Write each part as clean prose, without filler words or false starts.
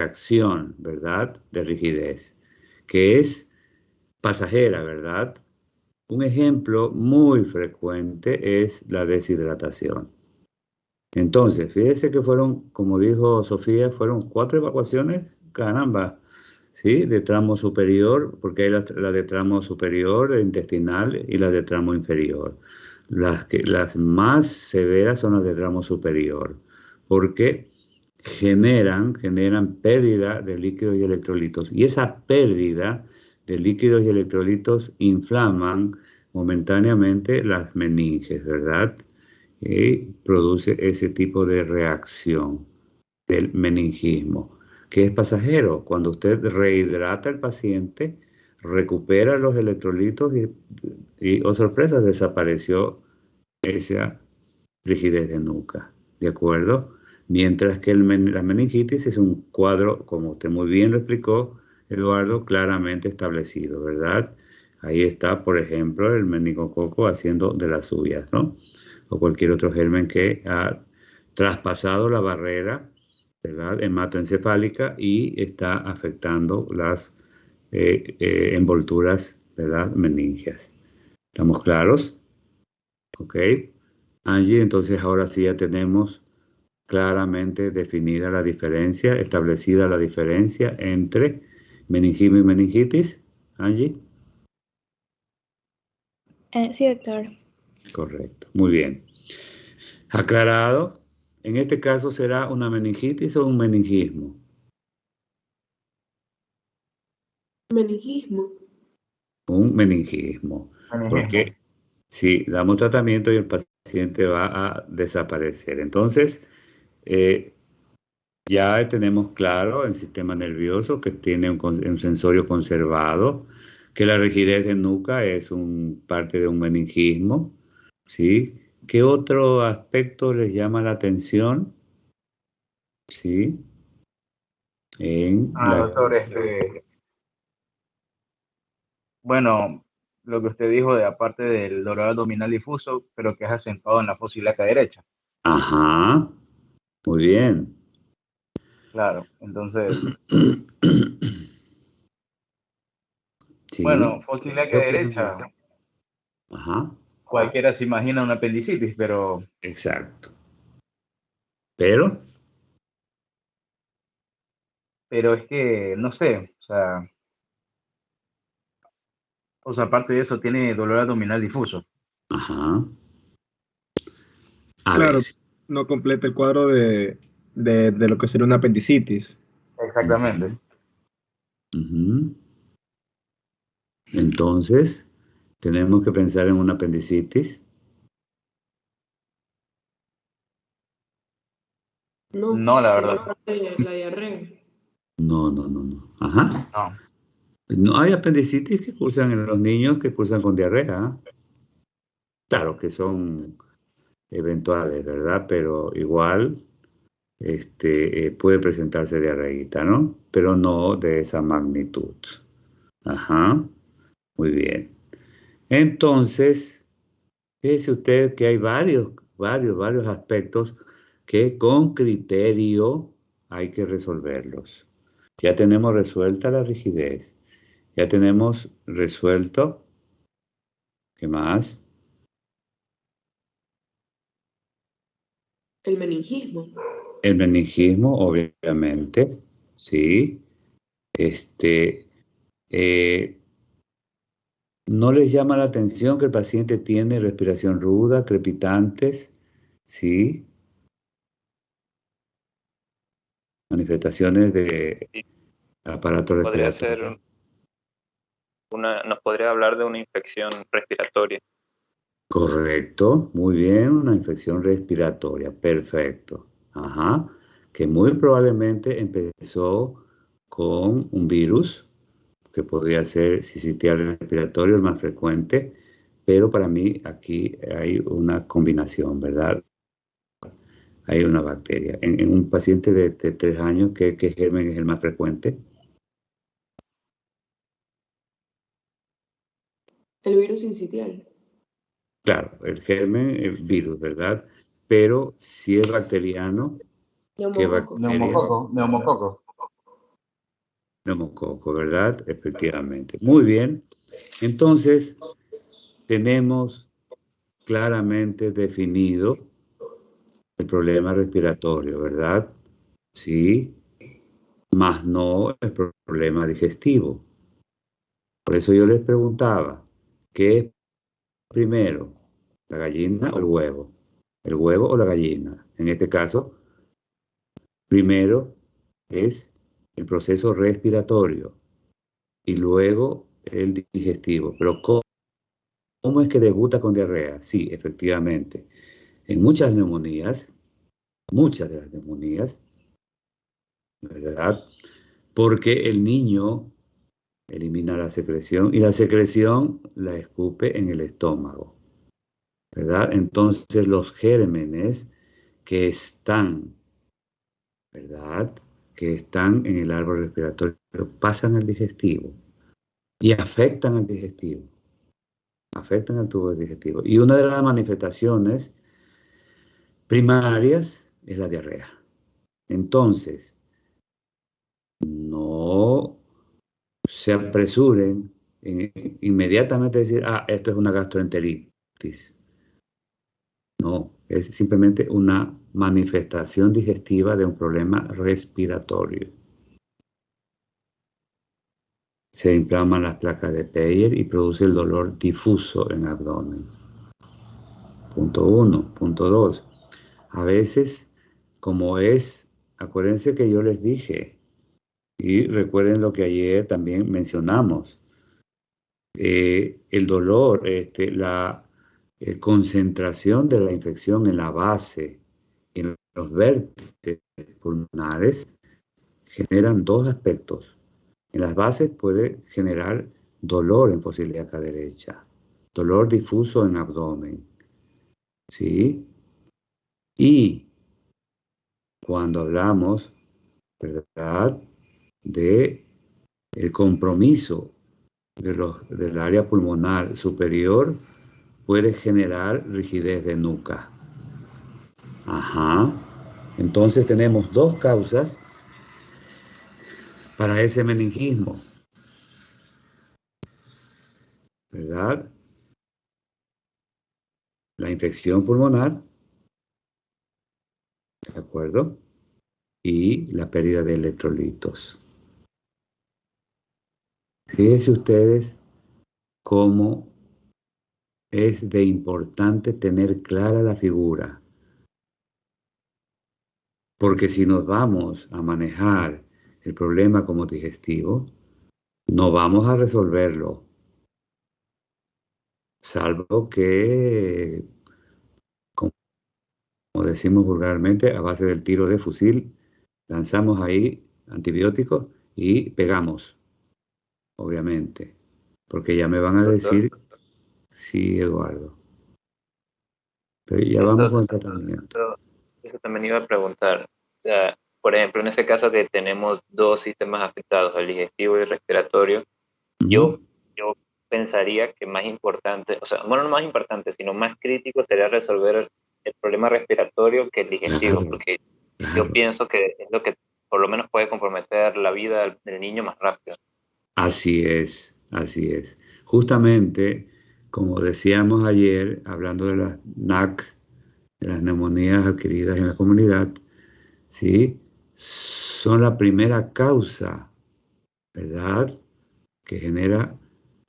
reacción, ¿verdad?, de rigidez, que es pasajera, ¿verdad? Un ejemplo muy frecuente es la deshidratación. Entonces, fíjese que fueron, como dijo Sofía, fueron 4 evacuaciones, caramba, ¿sí? De tramo superior, porque hay la de tramo superior, intestinal, y la de tramo inferior. Las más severas son las de tramo superior, porque generan pérdida de líquidos y electrolitos. Y esa pérdida de líquidos y electrolitos inflaman momentáneamente las meninges, ¿verdad? Y produce ese tipo de reacción del meningismo, que es pasajero. Cuando usted rehidrata al paciente, recupera los electrolitos y oh sorpresa, desapareció esa rigidez de nuca, ¿de acuerdo? Mientras que la meningitis es un cuadro, como usted muy bien lo explicó, Eduardo, claramente establecido, ¿verdad? Ahí está, por ejemplo, el meningococo haciendo de las suyas, ¿no? O cualquier otro germen que ha traspasado la barrera, ¿verdad?, hematoencefálica y está afectando las envolturas, ¿verdad?, meningias. ¿Estamos claros? ¿Ok? Angie, entonces ahora sí ya tenemos claramente definida la diferencia, establecida la diferencia entre meningismo y meningitis. Angie. Sí, doctor. Correcto, muy bien. Aclarado, en este caso será una meningitis o un meningismo. Meningismo. Un meningismo. Porque si damos tratamiento y el paciente va a desaparecer. Entonces, ya tenemos claro el sistema nervioso que tiene un sensorio conservado, que la rigidez de nuca es parte de un meningismo, ¿sí? ¿Qué otro aspecto les llama la atención? ¿Sí? Doctor, bueno, lo que usted dijo de aparte del dolor abdominal difuso, pero que es acentuado en la fosa ilíaca derecha. Ajá, muy bien. Claro, entonces, sí. Bueno, fosa ilíaca derecha, ajá, cualquiera se imagina una apendicitis, pero... Exacto. Pero es que, no sé, o sea, aparte de eso, tiene dolor abdominal difuso. Ajá. Claro, no completa el cuadro de lo que sería una apendicitis. Exactamente. Uh-huh. Entonces, tenemos que pensar en una apendicitis. No, la verdad. La diarrea. No. Ajá. No hay apendicitis que cursan en los niños que cursan con diarrea. Claro que son eventuales, ¿verdad? Pero igual puede presentarse diarreíta, ¿no? Pero no de esa magnitud. Ajá. Muy bien. Entonces, fíjese usted que hay varios aspectos que con criterio hay que resolverlos. Ya tenemos resuelta la rigidez. Ya tenemos resuelto, ¿qué más? El meningismo. El meningismo, obviamente, sí. ¿No les llama la atención que el paciente tiene respiración ruda, crepitantes? Sí. Manifestaciones de aparato respiratorio. Nos podría hablar de una infección respiratoria. Correcto, muy bien, una infección respiratoria, perfecto. Ajá, que muy probablemente empezó con un virus, que podría ser sincitial respiratorio, el más frecuente, pero para mí aquí hay una combinación, ¿verdad? Hay una bacteria. En un paciente de 3 años, ¿qué germen es el más frecuente? El virus sincitial. Claro, el germen, el virus, ¿verdad? Pero si es bacteriano, ¿qué bacteria? Neumococo. neumococo, ¿verdad? Efectivamente. Muy bien. Entonces, tenemos claramente definido el problema respiratorio, ¿verdad? Sí, más no el problema digestivo. Por eso yo les preguntaba, ¿qué es primero, la gallina o el huevo? ¿El huevo o la gallina? En este caso, primero es el proceso respiratorio y luego el digestivo. Pero ¿cómo es que debuta con diarrea? Sí, efectivamente. En muchas de las neumonías, ¿verdad? Porque el niño elimina la secreción y la secreción la escupe en el estómago, ¿verdad? Entonces los gérmenes que están, ¿verdad? Que están en el árbol respiratorio pasan al digestivo y afectan al digestivo, afectan al tubo digestivo. Y una de las manifestaciones primarias es la diarrea. Entonces, no se apresuren en inmediatamente decir, esto es una gastroenteritis. No, es simplemente una manifestación digestiva de un problema respiratorio. Se inflaman las placas de Peyer y produce el dolor difuso en abdomen. Punto 1. Punto 2. A veces, acuérdense que yo les dije, y recuerden lo que ayer también mencionamos, el dolor, la concentración de la infección en la base, en los vértices pulmonares, generan dos aspectos. En las bases puede generar dolor en fosa ilíaca derecha, dolor difuso en abdomen, ¿sí? Y cuando hablamos, ¿verdad?, de el compromiso del área pulmonar superior, puede generar rigidez de nuca. Ajá. Entonces tenemos dos causas para ese meningismo, ¿verdad? La infección pulmonar, ¿de acuerdo? Y la pérdida de electrolitos. Fíjense ustedes cómo es de importante tener clara la figura. Porque si nos vamos a manejar el problema como digestivo, no vamos a resolverlo. Salvo que, como decimos vulgarmente, a base del tiro de fusil, lanzamos ahí antibióticos y pegamos, obviamente. Porque ya me van a decir, sí, Eduardo. Pero ya vamos con el tratamiento. Eso también iba a preguntar. O sea, por ejemplo, en ese caso que tenemos dos sistemas afectados, el digestivo y el respiratorio, yo pensaría que más importante, o sea, bueno, no más importante, sino más crítico sería resolver el problema respiratorio que el digestivo, porque yo pienso que es lo que por lo menos puede comprometer la vida del niño más rápido. Así es, así es. Justamente, como decíamos ayer, hablando de las NAC, de las neumonías adquiridas en la comunidad, ¿sí? Son la primera causa, ¿verdad?, que genera,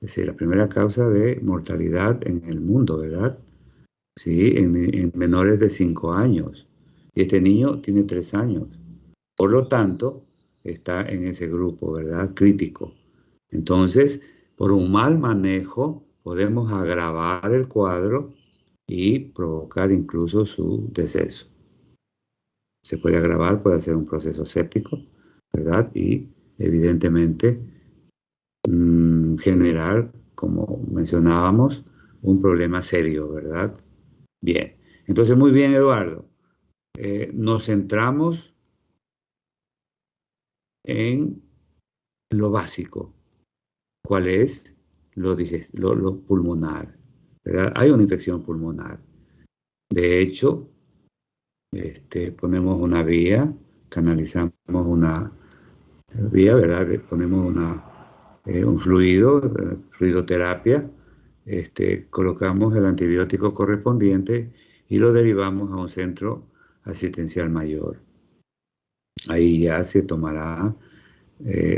es decir, la primera causa de mortalidad en el mundo, ¿verdad? Sí, en menores de 5 años. Y este niño tiene 3 años. Por lo tanto, está en ese grupo, ¿verdad?, crítico. Entonces, por un mal manejo, podemos agravar el cuadro y provocar incluso su deceso. Se puede agravar, puede ser un proceso séptico, ¿verdad? Y evidentemente generar, como mencionábamos, un problema serio, ¿verdad? Bien, entonces muy bien, Eduardo. Nos centramos en lo básico. ¿Cuál es? Lo pulmonar, ¿verdad? Hay una infección pulmonar. De hecho, ponemos una vía, canalizamos una vía, ¿verdad? Le ponemos un fluido, fluidoterapia, colocamos el antibiótico correspondiente y lo derivamos a un centro asistencial mayor. Ahí ya se tomará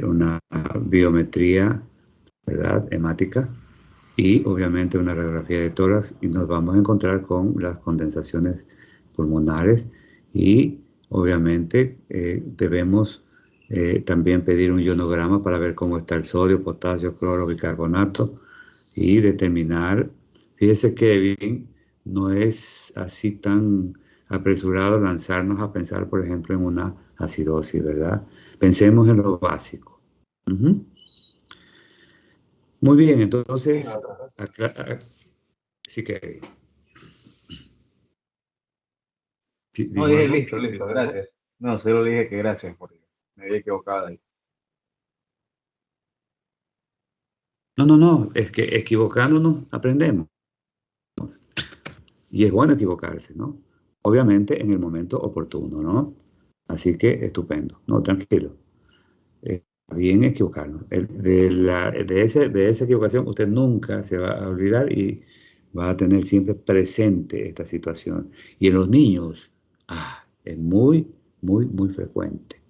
una biometría, ¿verdad? Hemática y obviamente una radiografía de tórax y nos vamos a encontrar con las condensaciones pulmonares y obviamente debemos también pedir un ionograma para ver cómo está el sodio, potasio, cloro, bicarbonato y determinar. Fíjese, Kevin, no es así tan apresurado lanzarnos a pensar, por ejemplo, en una acidosis, ¿verdad? Pensemos en lo básico. Uh-huh. Muy bien, entonces, acá, sí que... No, ¿Dijo dije algo? listo, listo, gracias. No, solo dije que gracias porque me había equivocado ahí. No, es que equivocándonos aprendemos. Y es bueno equivocarse, ¿no? Obviamente en el momento oportuno, ¿no? Así que estupendo, no, tranquilo. Está bien equivocarnos. De esa equivocación usted nunca se va a olvidar y va a tener siempre presente esta situación. Y en los niños, es muy, muy, muy frecuente.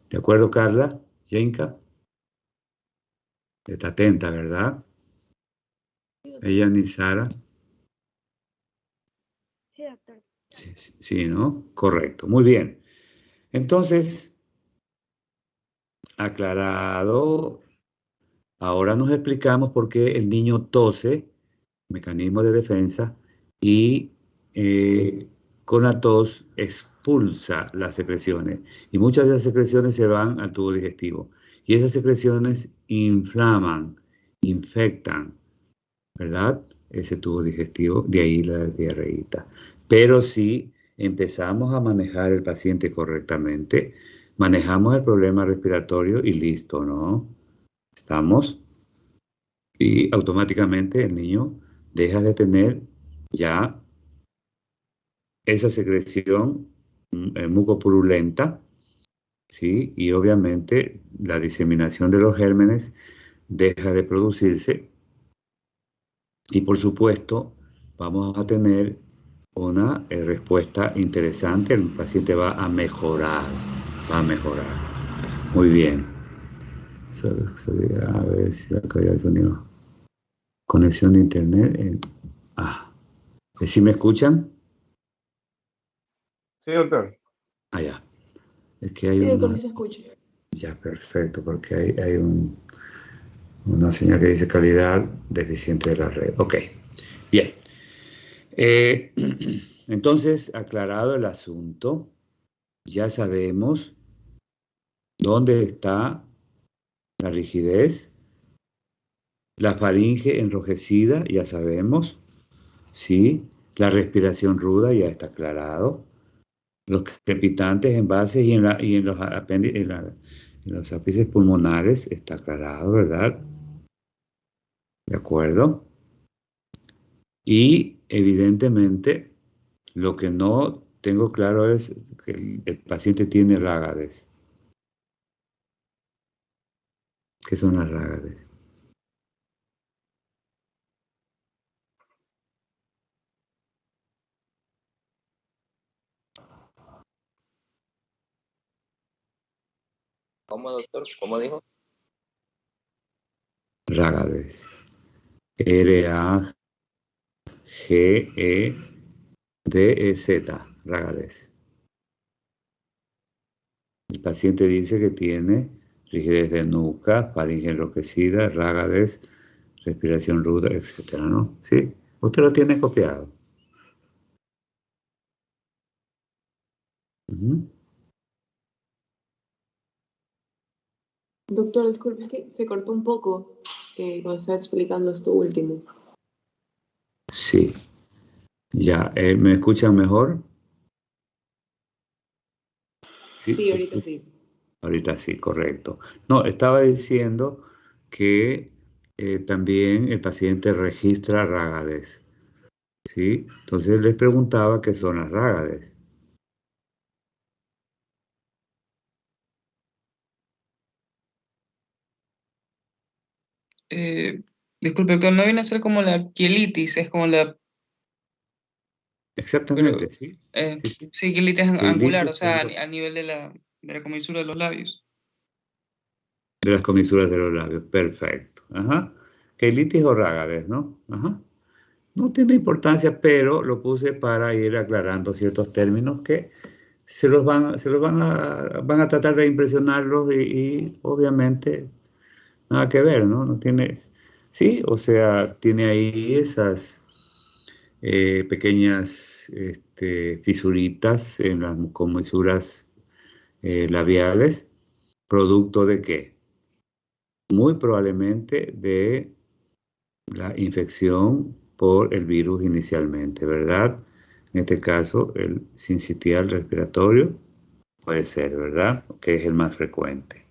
¿De acuerdo, Carla? Jenka, está atenta, ¿verdad? Ella ni Sara. Sí, doctor. Sí, ¿no? Correcto, muy bien. Entonces, aclarado, ahora nos explicamos por qué el niño tose, mecanismo de defensa, y con la tos expulsa las secreciones. Y muchas de las secreciones se van al tubo digestivo. Y esas secreciones inflaman, infectan, ¿verdad? Ese tubo digestivo, de ahí la diarreíta. Pero si empezamos a manejar el paciente correctamente, manejamos el problema respiratorio y listo, ¿no? ¿Estamos? Y automáticamente el niño deja de tener ya esa secreción mucopurulenta, ¿sí? Y obviamente la diseminación de los gérmenes deja de producirse y por supuesto vamos a tener una respuesta interesante. El paciente va a mejorar, va a mejorar. Muy bien. A ver si va a caer el sonido. Conexión de internet. ¿Sí me escuchan? Sí, doctor. Ya. Es que hay Sí, doctor, una... sí se escucha. Ya, perfecto, porque hay una señal que dice calidad deficiente de la red. Ok, bien. Entonces, aclarado el asunto, ya sabemos dónde está la rigidez, la faringe enrojecida, ya sabemos, ¿sí? La respiración ruda ya está aclarado. Los crepitantes en bases y en los en los ápices pulmonares está aclarado, ¿verdad? ¿De acuerdo? Y evidentemente lo que no tengo claro es que el paciente tiene rágades. ¿Qué son las rágades? ¿Cómo, doctor? ¿Cómo dijo? Rágades. R-A-G-E-D-E-Z. Rágades. El paciente dice que tiene rigidez de nuca, faringe enrojecida, rágades, respiración ruda, etcétera, ¿no? Sí, usted lo tiene copiado. Uh-huh. Doctor, disculpe, es que se cortó un poco cuando estaba explicando esto último. Sí, ya. ¿Me escuchan mejor? Sí, ahorita sí. Ahorita sí, correcto. No, estaba diciendo que también el paciente registra rágades, ¿sí? Entonces les preguntaba qué son las rágades. Disculpe, doctor, no viene a ser como la quielitis, es como la, Exactamente, pero sí. eh, Sí, sí. sí, quielitis angular, o Quelitis sea, a nivel de la comisura de los labios. de las comisuras de los labios. Perfecto. Ajá. Quelitis o Rágades, ¿no? Ajá. No tiene importancia, pero lo puse para ir aclarando ciertos términos que van a tratar de impresionarlos y obviamente nada que ver, ¿no? No tiene, sí, o sea, tiene ahí esas pequeñas fisuritas en las comisuras labiales, producto de qué? Muy probablemente de la infección por el virus inicialmente, ¿verdad? En este caso, el sincitial respiratorio puede ser, ¿verdad? Que es el más frecuente.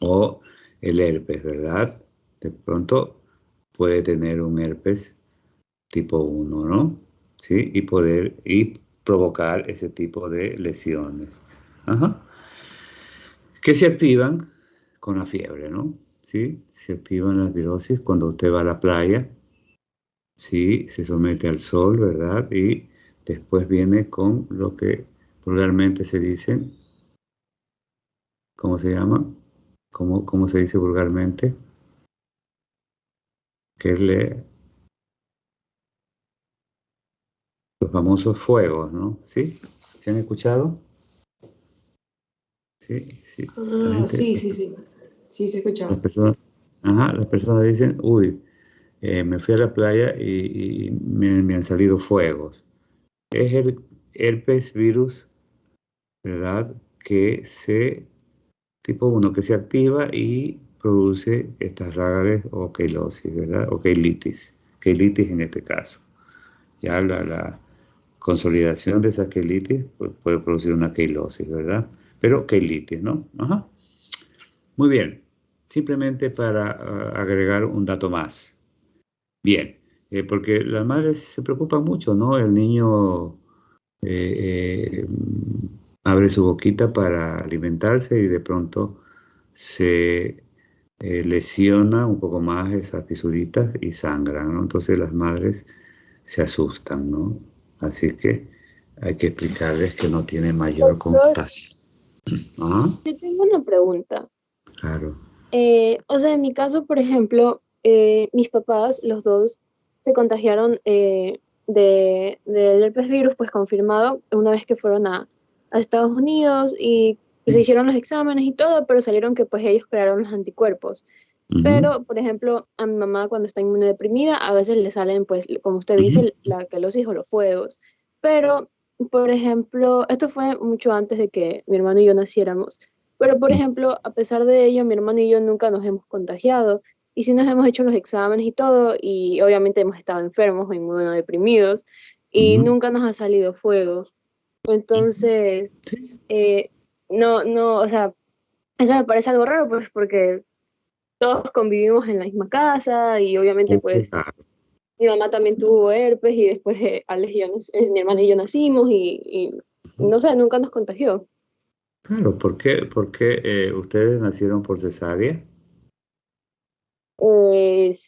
O el herpes, ¿verdad? De pronto puede tener un herpes tipo 1, ¿no? ¿Sí? Y provocar ese tipo de lesiones. Ajá. Que se activan con la fiebre, ¿no? ¿Sí? Se activan las virosis cuando usted va a la playa, ¿sí? Se somete al sol, ¿verdad? Y después viene con lo que vulgarmente se dice, ¿cómo se llama? ¿Cómo se dice vulgarmente? Que es los famosos fuegos, ¿no? ¿Sí? ¿Se han escuchado? Sí, sí. La Ah, gente, sí, sí, sí. Sí, se las escuchaba. personas, ajá, las personas dicen, uy, me fui a la playa y me han salido fuegos. Es el herpes virus, ¿verdad? Tipo 1, que se activa y produce estas rágades o queilosis, ¿verdad? O queilitis en este caso. Ya la consolidación de esa queilitis puede producir una queilosis, ¿verdad? Pero queilitis, ¿no? Ajá. Muy bien. Simplemente para agregar un dato más. Bien, porque las madres se preocupan mucho, ¿no? El niño eh, eh, abre su boquita para alimentarse y de pronto se lesiona un poco más esas fisuritas y sangran, ¿no? Entonces las madres se asustan, ¿no? Así que hay que explicarles que no tiene mayor Doctor, connotación. Ah, yo tengo una pregunta. claro. O sea, en mi caso, por ejemplo, mis papás, los dos, se contagiaron del herpes virus, pues confirmado, una vez que fueron a Estados Unidos y se Sí. hicieron los exámenes y todo, pero salieron que pues ellos crearon los anticuerpos. Ujú, Pero, por ejemplo, a mi mamá cuando está inmunodeprimida, a veces le salen, pues, como usted ujú, dice, la quelosis o los fuegos. Pero, por ejemplo, esto fue mucho antes de que mi hermano y yo naciéramos. Pero, por ujú, ejemplo, a pesar de ello, mi hermano y yo nunca nos hemos contagiado. Y sí nos hemos hecho los exámenes y todo, y obviamente hemos estado enfermos o inmunodeprimidos, y ujú. nunca nos ha salido fuego. Entonces, Sí, eh, no, o sea, eso me parece algo raro, pues, porque todos convivimos en la misma casa y obviamente pues claro. mi mamá también tuvo herpes y después Alex y yo, mi hermana y yo nacimos y no sé, nunca nos contagió. Claro, ¿por qué ustedes nacieron por cesárea? Eh,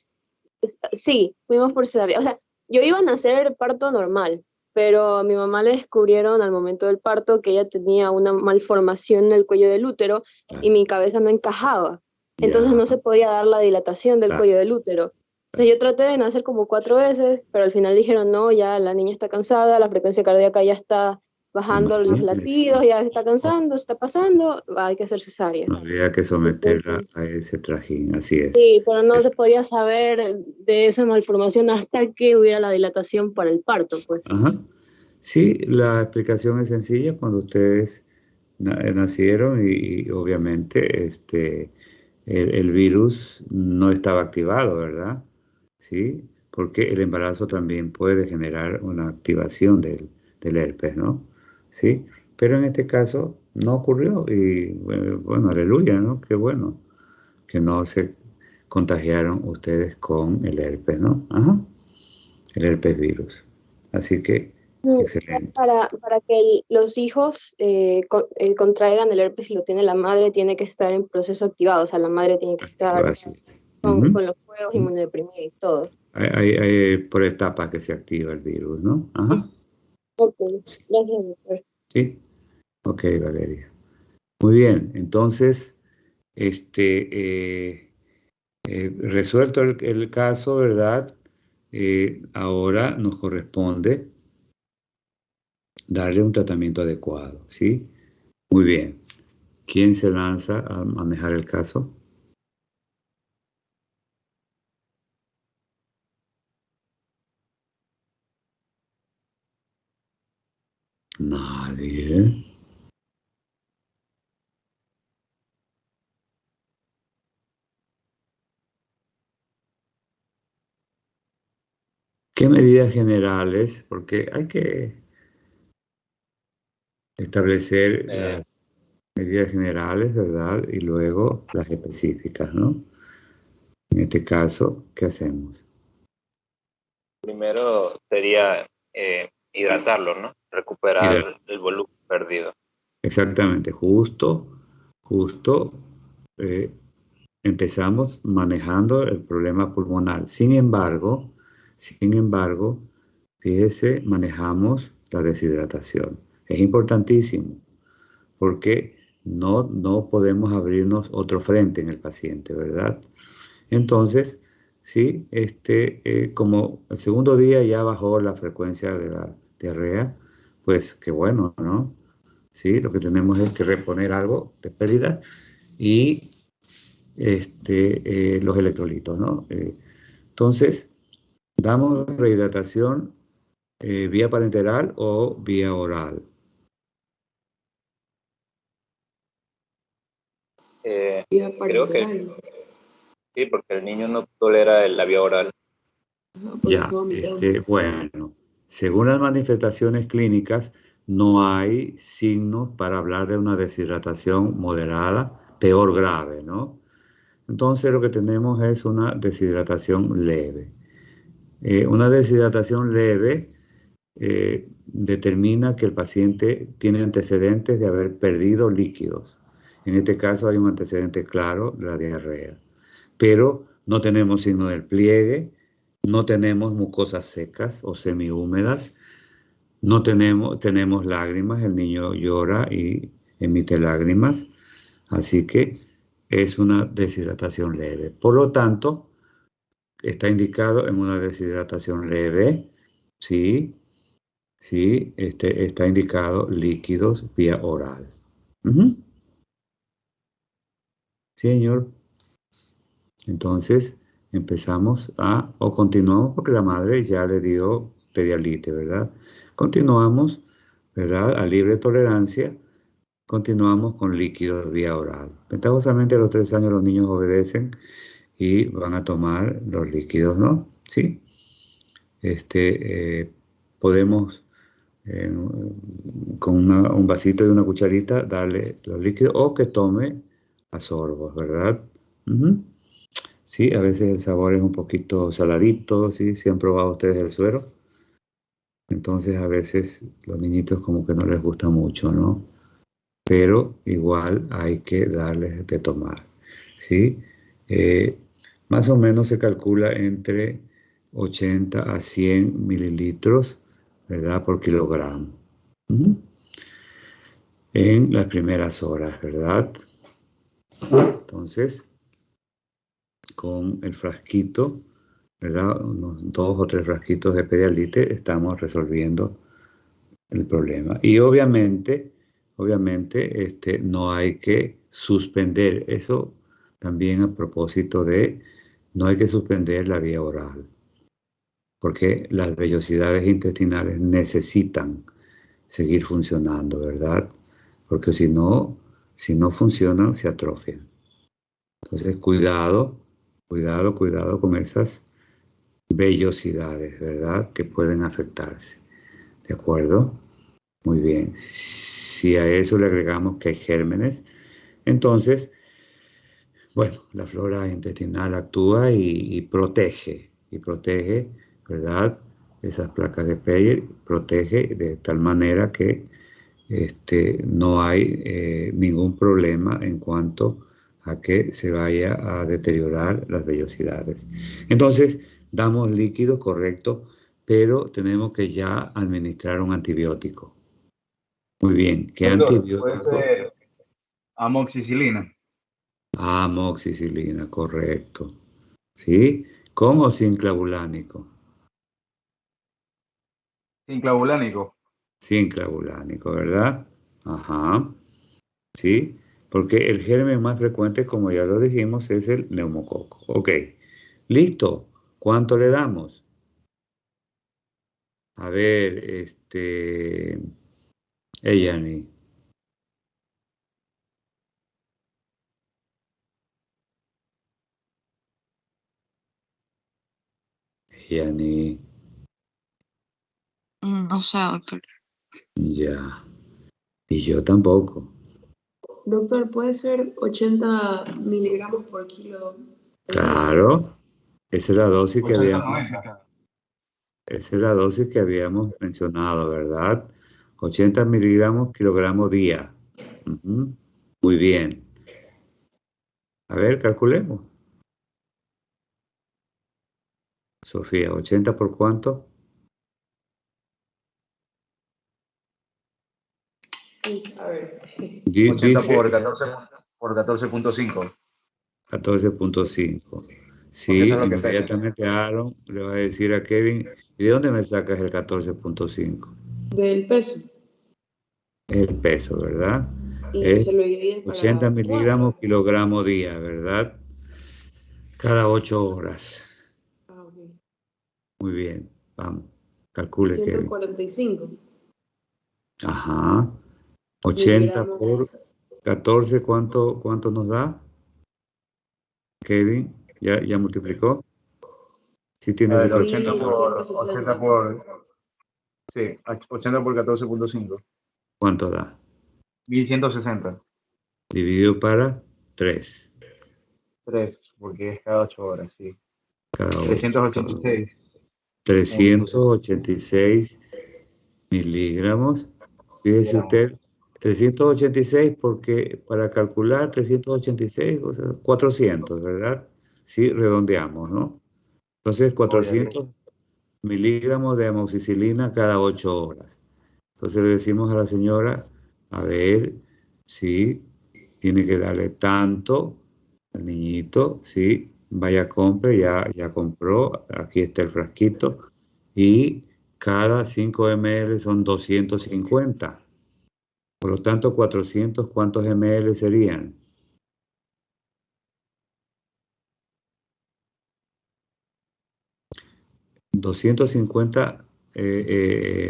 sí, fuimos por cesárea. O sea, yo iba a nacer parto normal, pero a mi mamá le descubrieron al momento del parto que ella tenía una malformación en el cuello del útero y Claro, mi cabeza no encajaba. Entonces ya, no se podía dar la dilatación del claro, cuello del útero. Entonces yo traté de nacer como 4 veces, pero al final dijeron, no, ya la niña está cansada, la frecuencia cardíaca ya está bajando los imagínense. latidos, ya se está Oh, cansando, está pasando, hay que hacer cesárea. no había que someterla Entonces, a ese trajín, así es. sí, pero no se Es- podía saber de esa malformación hasta que hubiera la dilatación para el parto, pues. ajá. Sí, la explicación es sencilla cuando ustedes nacieron y obviamente el virus no estaba activado, ¿verdad? Sí, porque el embarazo también puede generar una activación del herpes, ¿no? Sí, pero en este caso no ocurrió y bueno, aleluya, ¿no? Qué bueno que no se contagiaron ustedes con el herpes, ¿no? Ajá, el herpes virus. Así que Excelente. Para que los hijos contraigan el herpes si lo tiene la madre, tiene que estar en proceso activado, o sea, la madre tiene que estar Así es. con los fuegos inmunodeprimidos y todo. Hay por etapas que se activa el virus, ¿no? Ajá. Ok, gracias, doctor. Sí. Ok, Valeria. Muy bien. Entonces, resuelto el caso, ¿verdad? Ahora nos corresponde darle un tratamiento adecuado, ¿sí? Muy bien. ¿Quién se lanza a manejar el caso? Nadie. ¿Qué medidas generales? Porque hay que establecer las medidas generales, ¿verdad? Y luego las específicas, ¿no? En este caso, ¿qué hacemos? Primero sería hidratarlo, ¿no? Recuperar el volumen perdido. Exactamente, justo empezamos manejando el problema pulmonar. Sin embargo, fíjese, manejamos la deshidratación. Es importantísimo porque no podemos abrirnos otro frente en el paciente, ¿verdad? Entonces, sí, como el segundo día ya bajó la frecuencia de la diarrea, pues qué bueno, ¿no? Sí, lo que tenemos es que reponer algo de pérdida y los electrolitos, ¿no? Entonces, damos rehidratación vía parenteral o vía oral. Vía Creo que parenteral. sí, porque el niño no tolera la vía oral. Ajá, por Ya, eso vomita. bueno, según las manifestaciones clínicas, no hay signos para hablar de una deshidratación moderada, peor grave, ¿no? Entonces lo que tenemos es una deshidratación leve. Una deshidratación leve determina que el paciente tiene antecedentes de haber perdido líquidos. En este caso hay un antecedente claro, la diarrea. Pero no tenemos signo del pliegue, no tenemos mucosas secas o semihúmedas, no tenemos lágrimas, el niño llora y emite lágrimas, así que es una deshidratación leve. Por lo tanto, está indicado en una deshidratación leve, sí, está indicado líquidos vía oral. Sí, señor. Entonces empezamos o continuamos porque la madre ya le dio pedialite, ¿verdad? Continuamos, ¿verdad? A libre tolerancia, continuamos con líquidos vía oral. Ventajosamente a los 3 años los niños obedecen y van a tomar los líquidos, ¿no? Sí. Podemos con un vasito y una cucharita darle los líquidos o que tome a sorbos, ¿verdad? Sí, a veces el sabor es un poquito saladito, ¿sí? ¿Sí han probado ustedes el suero? Entonces a veces los niñitos como que no les gusta mucho, ¿no? Pero igual hay que darles de tomar, ¿sí? Más o menos se calcula entre 80 a 100 mililitros, ¿verdad? Por kilogramo. En las primeras horas, ¿verdad? Entonces, con el frasquito, ¿verdad? Unos 2 o 3 frasquitos de pedialite, estamos resolviendo el problema. Y obviamente, no hay que suspender. Eso también a propósito de, no hay que suspender la vía oral, porque las vellosidades intestinales necesitan seguir funcionando, ¿verdad? Porque si no funcionan, se atrofian. Entonces, cuidado con esas vellosidades, ¿verdad? Que pueden afectarse. ¿De acuerdo? Muy bien. Si a eso le agregamos que hay gérmenes, entonces, bueno, la flora intestinal actúa y protege, ¿verdad? esas placas de Peyer, protege de tal manera que no hay ningún problema en cuanto a que se vaya a deteriorar las vellosidades. Entonces, damos líquido correcto, pero tenemos que ya administrar un antibiótico. Muy bien, ¿qué Doctor, antibiótico? puede ser amoxicilina. Amoxicilina, correcto. ¿Sí? ¿Con o sin clavulánico? Sin clavulánico. Sin clavulánico, ¿verdad? Ajá. ¿Sí? Porque el germen más frecuente, como ya lo dijimos, es el neumococo. Ok. Listo. ¿Cuánto le damos? A ver, Eyani. Eyani. No sé, doctor. Ya. Y yo tampoco. Doctor, ¿puede ser 80 miligramos por kilo? Claro. Esa es la dosis que 80, habíamos. 90. Esa es la dosis que habíamos mencionado, ¿verdad? 80 miligramos kilogramo día. Ujú. Muy bien. A ver, calculemos. Sofía, ¿80 por cuánto? A ver. 80 Dice por 14, por 14.5. 14.5. Porque Sí, eso es lo que pesa. inmediatamente Aaron le va a decir a Kevin, ¿y de dónde me sacas el 14.5? Del peso. Es el peso, ¿verdad? Y se Es lo dividen para 80 miligramos 4. kilogramo día, ¿verdad? Cada 8 horas. Ah, ok. Muy bien, vamos, calcule, Kevin. 145 Ajá. 80 miligramos. por 14, ¿cuánto nos da? Kevin, ¿ya multiplicó? ¿Sí tiene A su ver, calculadora? 80 por, sí, 80 por 14.5. ¿Cuánto da? 1160. Dividido para 3. 3, porque es cada 8 horas, sí. Cada 8. 386. 386 miligramos. Fíjese usted, 386 porque para calcular 386, o sea, 400, ¿verdad? Sí, redondeamos, ¿no? Entonces, 400 miligramos de amoxicilina cada 8 horas. Entonces le decimos a la señora, a ver, sí, tiene que darle tanto al niñito, sí, vaya, compre, ya compró, aquí está el frasquito, y cada 5 ml son 250. Por lo tanto, 400, ¿cuántos ml serían? ...250,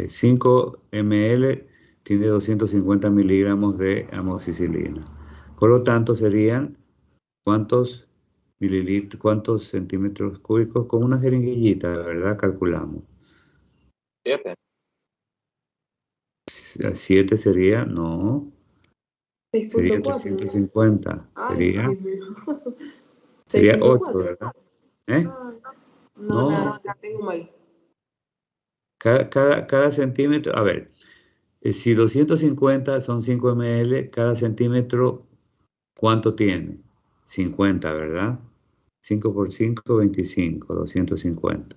5 ml tiene 250 miligramos de amoxicilina. Por lo tanto, serían ¿cuántos mililitros, cuántos centímetros cúbicos? Con una jeringuillita, ¿verdad? Calculamos. 7. 7 sería, no, sería 6.4. 350. Ay, Dios mío. Sería 8, 6.4. ¿verdad? ¿Eh? No, No, la tengo mal. cada centímetro, a ver, si 250 son 5 ml, cada centímetro, ¿cuánto tiene? 50, ¿verdad? 5 por 5, 25, 250.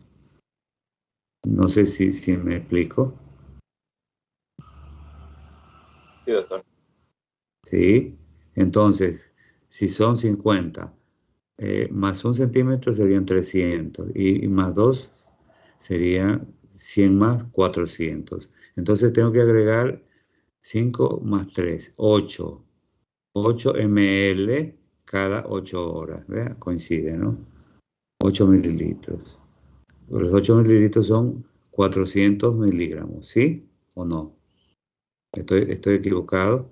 No sé si me explico. Sí, doctor. ¿Sí? Entonces, si son 50, más 1 centímetro serían 300, y más 2 serían 100 más 400. Entonces tengo que agregar 5 más 3, 8 ml cada 8 horas. ¿Vea? Coincide, ¿no? 8 mililitros. Los 8 mililitros son 400 miligramos, ¿sí o no? ¿Estoy equivocado?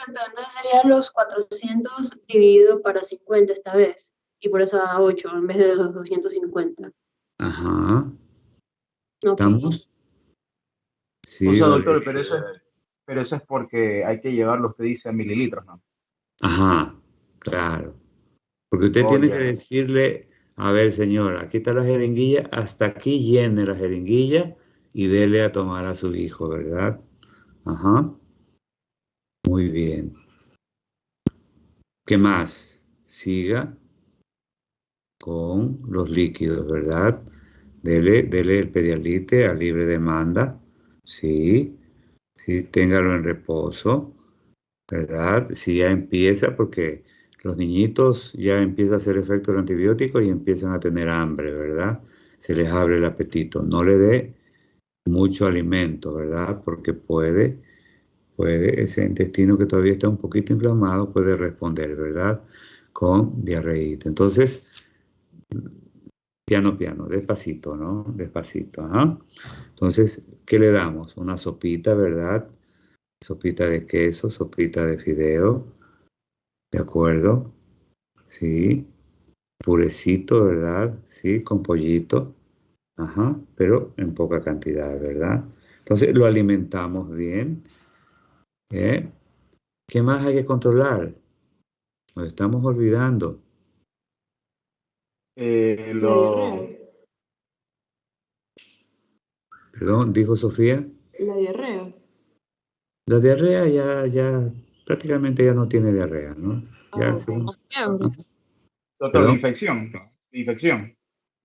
Entonces serían los 400 dividido para 50 esta vez. Y por eso da 8 en vez de los 250. Ajá. Ok. ¿Estamos? O Sí, sea, vale. doctor, pero eso es porque hay que llevarlo, usted dice, a mililitros, ¿no? Ajá, claro. Porque usted Oh, tiene que ya. decirle A ver, señora, aquí está la jeringuilla. Hasta aquí llene la jeringuilla y dele a tomar a su hijo, ¿verdad? Ajá. Muy bien. ¿Qué más? Siga con los líquidos, ¿verdad? Dele el Pedialite a libre demanda. Sí, sí, téngalo en reposo, ¿verdad? Si ya empieza, porque los niñitos ya empieza a hacer efecto el antibiótico y empiezan a tener hambre, ¿verdad? Se les abre el apetito. No le dé mucho alimento, ¿verdad? Porque puede ese intestino que todavía está un poquito inflamado, puede responder, ¿verdad? Con diarreíta. Entonces, piano, piano, despacito, ¿no? Despacito, ajá. Entonces, ¿qué le damos? Una sopita, ¿verdad? Sopita de queso, sopita de fideo, ¿de acuerdo? Sí. Purecito, ¿verdad? Sí, con pollito, ajá, pero en poca cantidad, ¿verdad? Entonces, lo alimentamos bien, ¿eh? ¿Qué más hay que controlar? Nos estamos olvidando. La diarrea. Perdón, dijo Sofía. La diarrea. La diarrea ya prácticamente ya no tiene diarrea, ¿no? Ya Ah, el ok. segundo. Fiebre. Doctor, la Perdón. infección. Infección.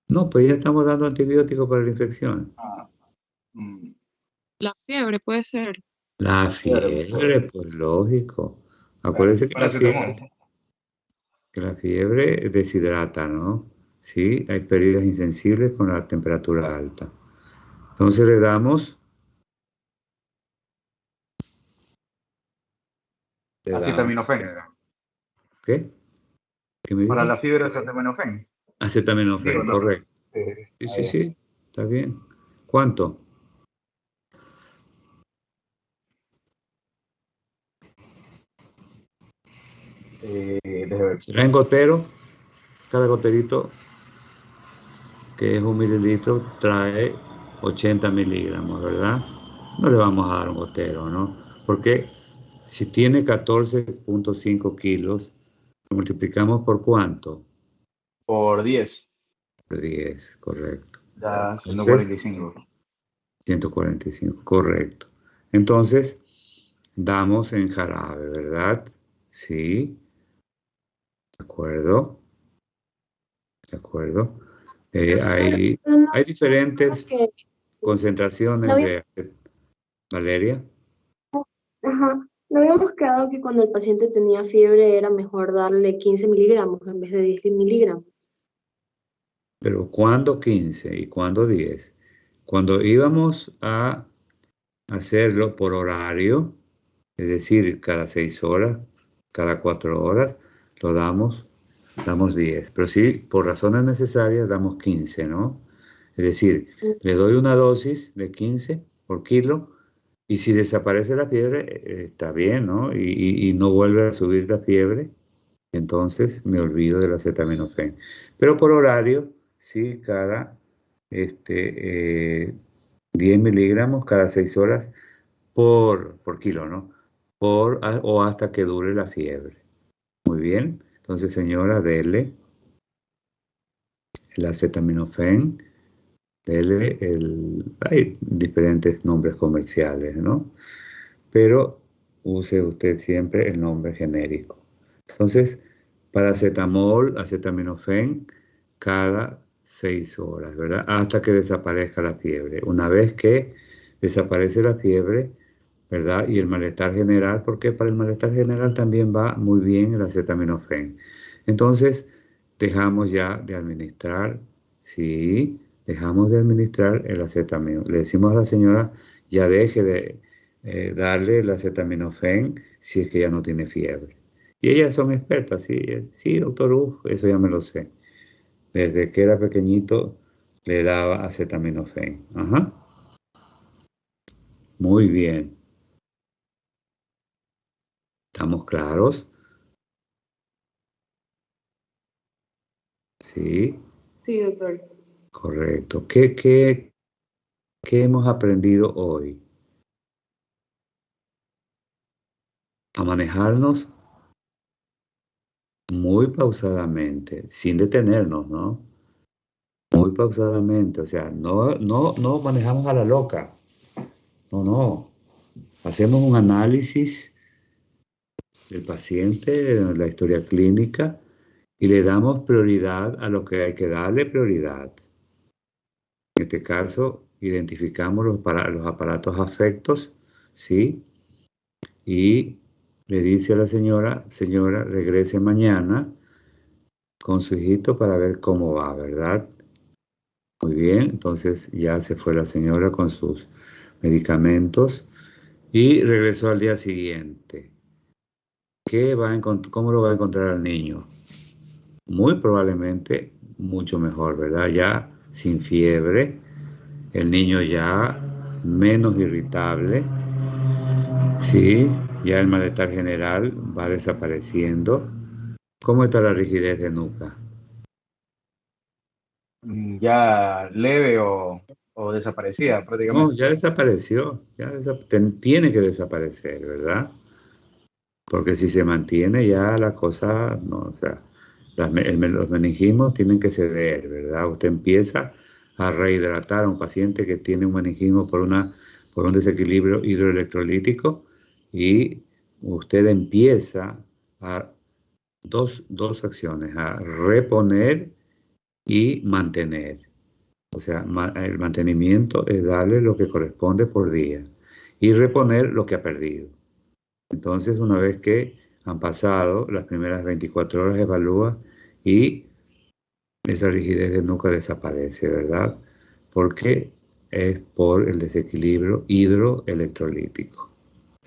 No, pues ya estamos dando antibióticos para la infección. Ah, mm, La fiebre puede ser. La fiebre, fiebre, pues lógico. claro. Acuérdense Paracetamol. que la fiebre deshidrata, ¿no? Sí, hay pérdidas insensibles con la temperatura alta. Entonces le damos, le damos, Acetaminofén. ¿qué? ¿Qué me Para dijo? la fiebre, acetaminofén. Acetaminofén, Digo, no. correcto. Sí, Ah, sí, ya. sí, está bien. ¿Cuánto? Déjame ver. ¿Será en gotero? Cada goterito, que es 1 mililitro, trae 80 miligramos, ¿verdad? No le vamos a dar un gotero, ¿no? Porque si tiene 14.5 kilos, lo multiplicamos por ¿cuánto? Por 10, Por 10, correcto. da Entonces, 145. 145, correcto. Entonces, damos en jarabe, ¿verdad? Sí, de acuerdo, de acuerdo. Hay, Pero no, hay diferentes que, no concentraciones habíamos, de Valeria. ajá, no habíamos quedado que cuando el paciente tenía fiebre era mejor darle 15 miligramos en vez de 10 miligramos. Pero ¿cuándo 15 y cuándo 10? Cuando íbamos a hacerlo por horario, es decir, cada 6 horas, cada 4 horas, lo damos 10. Pero sí, por razones necesarias, damos 15, ¿no? Es decir, le doy una dosis de 15 por kilo y si desaparece la fiebre, está bien, ¿no? Y no vuelve a subir la fiebre, entonces me olvido del acetaminofén. Pero por horario, sí, cada 10 miligramos cada 6 horas por kilo, ¿no? O hasta que dure la fiebre. Muy bien. Entonces, señora, dele el acetaminofén, hay diferentes nombres comerciales, ¿no? Pero use usted siempre el nombre genérico. Entonces, paracetamol, acetaminofén, cada 6 horas, ¿verdad? Hasta que desaparezca la fiebre. Una vez que desaparece la fiebre, ¿verdad? Y el malestar general, porque para el malestar general también va muy bien el acetaminofén. Entonces, dejamos ya de administrar, sí, dejamos de administrar el acetaminofén. Le decimos a la señora, ya deje de darle el acetaminofén si es que ya no tiene fiebre. Y ellas son expertas, sí, sí, doctor, eso ya me lo sé. Desde que era pequeñito le daba acetaminofén. Ajá. Muy bien. ¿Estamos claros? Sí, Sí, doctor. correcto. ¿Qué hemos aprendido hoy? A manejarnos muy pausadamente, sin detenernos, ¿no? Muy pausadamente, o sea, no manejamos a la loca. No. Hacemos un análisis del paciente, de la historia clínica, y le damos prioridad a lo que hay que darle prioridad. En este caso, identificamos los aparatos afectos, ¿sí? Y le dice a la señora, regrese mañana con su hijito para ver cómo va, ¿verdad? Muy bien, entonces ya se fue la señora con sus medicamentos y regresó al día siguiente. ¿Cómo lo va a encontrar al niño? Muy probablemente mucho mejor, ¿verdad? Ya sin fiebre, el niño ya menos irritable, sí, ya el malestar general va desapareciendo. ¿Cómo está la rigidez de nuca? Ya leve o desaparecida No, prácticamente. ya desapareció, tiene que desaparecer, ¿verdad? Porque si se mantiene ya la cosa, no, o sea, los meningismos tienen que ceder, ¿verdad? Usted empieza a rehidratar a un paciente que tiene un meningismo por un desequilibrio hidroelectrolítico y usted empieza a dos acciones, a reponer y mantener. O sea, el mantenimiento es darle lo que corresponde por día y reponer lo que ha perdido. Entonces, una vez que han pasado las primeras 24 horas, evalúa y esa rigidez de nuca desaparece, ¿verdad? Porque es por el desequilibrio hidroelectrolítico.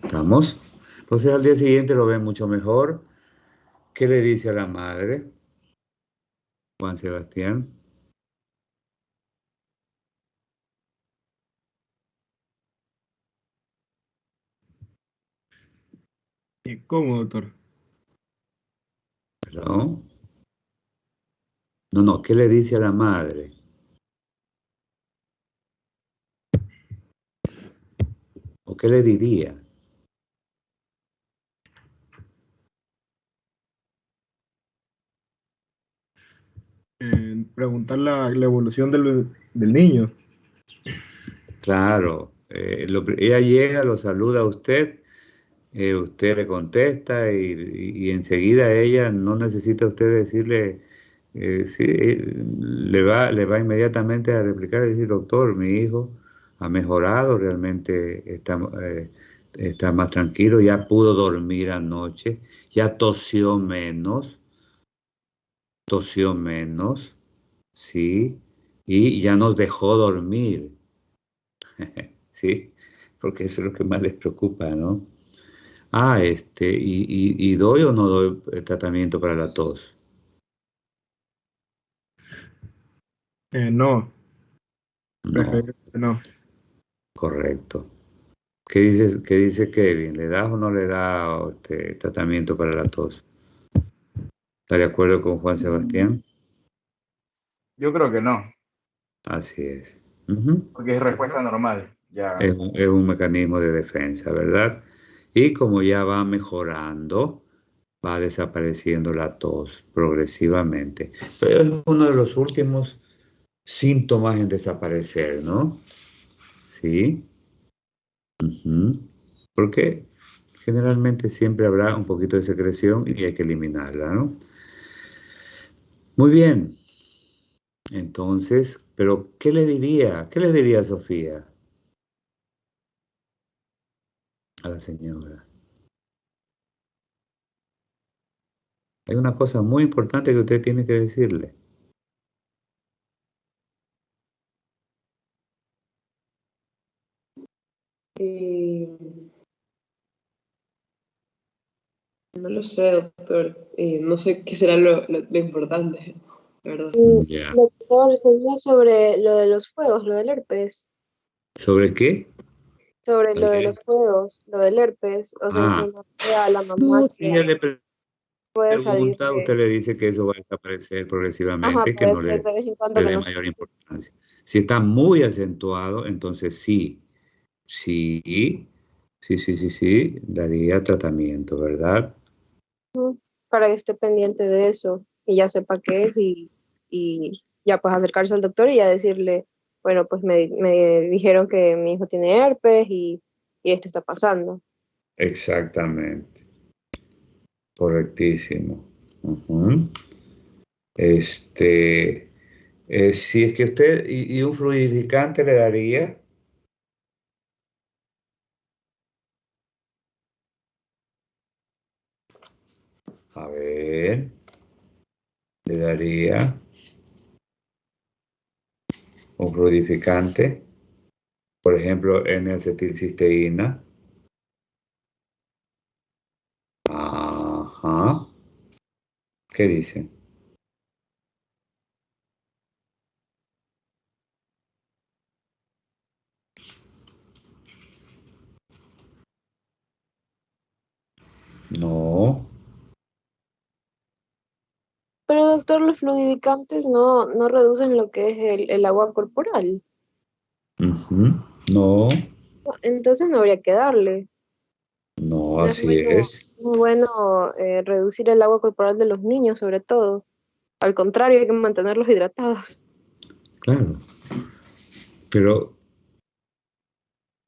¿Estamos? Entonces, al día siguiente lo ven mucho mejor. ¿Qué le dice a la madre, Juan Sebastián? ¿Cómo, doctor? ¿Perdón? No, ¿qué le dice a la madre? ¿O qué le diría? Preguntar la evolución del niño. Claro, ella llega, lo saluda a usted. Usted le contesta y enseguida ella no necesita usted decirle, sí, le va inmediatamente a replicar y decir, doctor, mi hijo ha mejorado, realmente está más tranquilo, ya pudo dormir anoche, ya tosió menos, sí, y ya nos dejó dormir, sí, porque eso es lo que más les preocupa, ¿no? ¿Y doy o no doy tratamiento para la tos? No, No, preferiblemente no. correcto. ¿Qué dice Kevin? ¿Le das o no le das tratamiento para la tos? ¿Está de acuerdo con Juan Sebastián? Yo creo que no, Así es. Ujú. porque es respuesta normal. Ya. Es un mecanismo de defensa, ¿verdad? Y como ya va mejorando, va desapareciendo la tos progresivamente. Pero es uno de los últimos síntomas en desaparecer, ¿no? Sí. Ujú. Porque generalmente siempre habrá un poquito de secreción y hay que eliminarla, ¿no? Muy bien. Entonces, pero ¿qué le diría? ¿Qué le diría Sofía a la señora? Hay una cosa muy importante que usted tiene que decirle. No lo sé, doctor. No sé qué será lo importante, la verdad. Ya. Doctor, sería sobre lo de los fuegos, lo del herpes. ¿Sobre qué? Sobre lo de ¿Sobre los fuegos, lo del herpes. O sea, Ah, cuando a la mamá no, si que ella le puede salir pregunta, usted de... le dice que eso va a desaparecer Ajá, progresivamente, que puede no ser le de vez en cuando le que dé no mayor sé. importancia. Si está muy acentuado, entonces sí, sí, daría tratamiento, ¿verdad? Para que esté pendiente de eso y ya sepa qué es y y ya pues acercarse al doctor y ya decirle, bueno, pues me dijeron que mi hijo tiene herpes y esto está pasando. Exactamente. Correctísimo. Ujú. Si es que usted, y un fluidificante le daría, a ver, le daría un fluidificante, por ejemplo, N-acetilcisteína. Ajá. ¿Qué dice? No. Pero doctor, los fluidificantes no reducen lo que es el agua corporal. Ujú. No, Entonces no habría que darle. no, No es así es. muy bueno reducir el agua corporal de los niños, sobre todo. Al contrario, hay que mantenerlos hidratados. Claro. Pero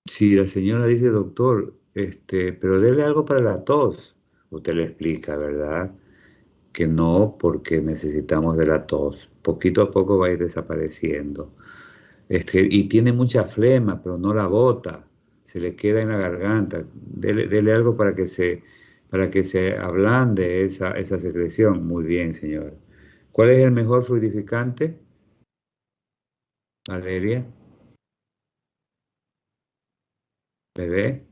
si la señora dice, doctor, pero dele algo para la tos, usted le explica, ¿verdad? Que no, porque necesitamos de la tos. Poquito a poco va a ir desapareciendo. Y tiene mucha flema, pero no la bota. Se le queda en la garganta. Dele algo para que se ablande esa secreción. Muy bien, señora. ¿Cuál es el mejor fluidificante, Valeria? ¿Bebé?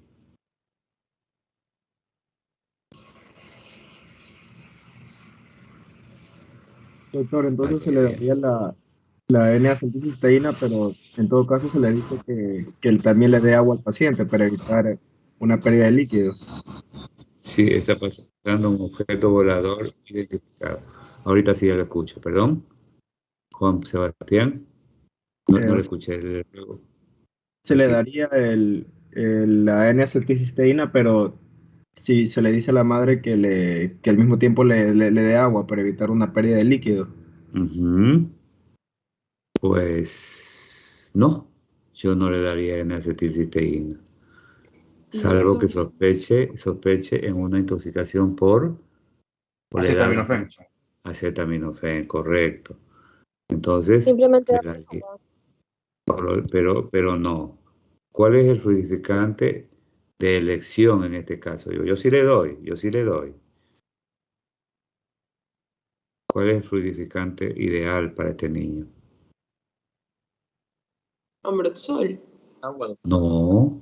Doctor, entonces se le Valeria. daría la N-acetilcisteína, pero en todo caso se le dice que él también le dé agua al paciente para evitar una pérdida de líquido. Sí, está pasando un objeto volador identificado. Ahorita sí ya lo escucho, perdón. Juan Sebastián, no O le sea, escuché. se le daría la N-acetilcisteína, pero si se le dice a la madre que al mismo tiempo le dé agua para evitar una pérdida de líquido. Ujú. Pues no, yo no le daría N-acetilcisteína, salvo que Doctor, sospeche en una intoxicación por la edad del Acetaminofén. niño. Acetaminofén, correcto. Entonces, Simplemente le darle daría, agua. pero no. ¿Cuál es el fluidificante de elección en este caso? Yo sí le doy, yo sí le doy. ¿Cuál es el fluidificante ideal para este niño? Ambroxol. No,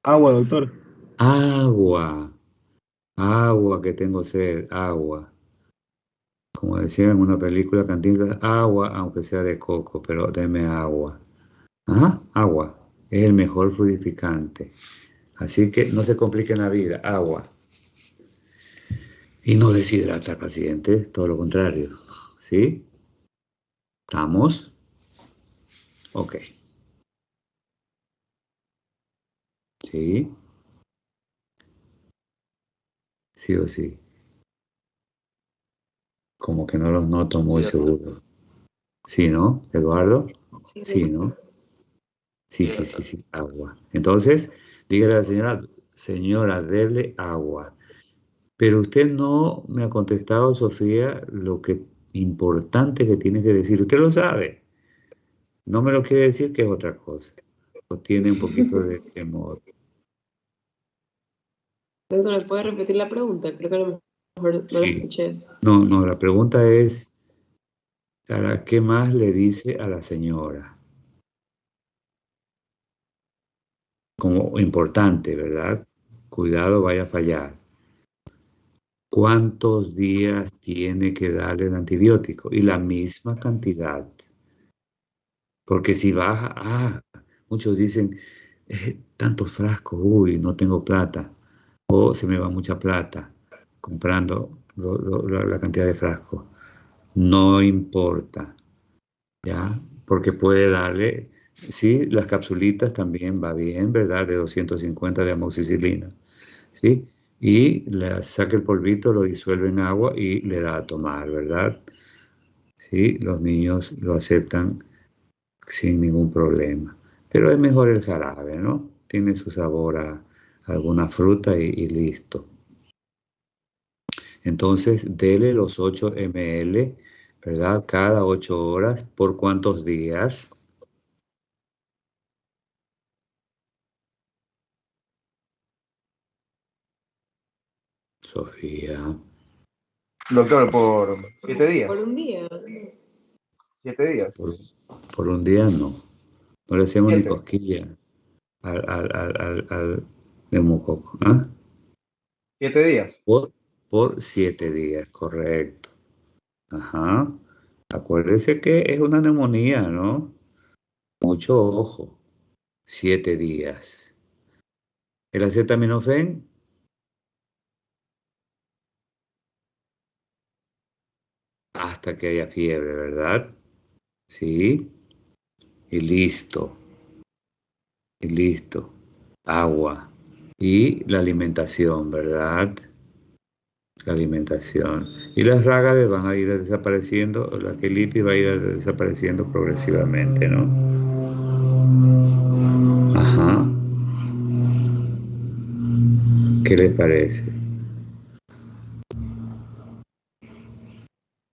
Agua, doctor. agua, agua que tengo sed, agua. Como decía en una película Cantinflas, agua, aunque sea de coco, pero deme agua. Ajá, agua. Es el mejor fluidificante. Así que no se compliquen la vida, agua. Y no deshidrata al paciente, todo lo contrario. ¿Sí? ¿Estamos? Ok. ¿Sí? Sí o sí. Como que no los noto muy seguros. ¿Sí, no, Eduardo? Sí, Sí, ¿no? doctor. Sí, agua. Entonces, dígale a la señora, dele agua. Pero usted no me ha contestado, Sofía, lo que importante que tiene que decir. Usted lo sabe. No me lo quiere decir que es otra cosa. O tiene un poquito de temor. Doctor, ¿me puede repetir la pregunta? Creo que a lo mejor no la Sí. escuché. No, la pregunta es, ¿qué más le dice a la señora? Como importante, ¿verdad? Cuidado, vaya a fallar. ¿Cuántos días tiene que darle el antibiótico? Y la misma cantidad. Porque si baja, muchos dicen, tantos frascos, uy, no tengo plata. O se me va mucha plata comprando la cantidad de frascos. No importa, ¿ya? Porque puede darle, sí, las capsulitas también va bien, ¿verdad? De 250 de amoxicilina, ¿sí? Y le saca el polvito, lo disuelve en agua y le da a tomar, ¿verdad? ¿sí? Los niños lo aceptan sin ningún problema. Pero es mejor el jarabe, ¿no? Tiene su sabor a alguna fruta y listo. Entonces, dele los 8 ml, ¿verdad? Cada 8 horas. ¿Por cuántos días? Sofía. Doctor, por 7 días. Por un día. 7 días. Por un día no. No le hacemos ni 7. cosquilla al neumococo. ¿Ah? 7 días. Por 7 días, correcto. Ajá. Acuérdese que es una neumonía, ¿no? Mucho ojo. 7 días. ¿El acetaminofén? Hasta que haya fiebre, ¿verdad? Sí. Y listo. Y listo. Agua. Y la alimentación, ¿verdad? La alimentación. Y las rágades van a ir desapareciendo, la quelitis va a ir desapareciendo progresivamente, ¿no? Ajá. ¿Qué les parece?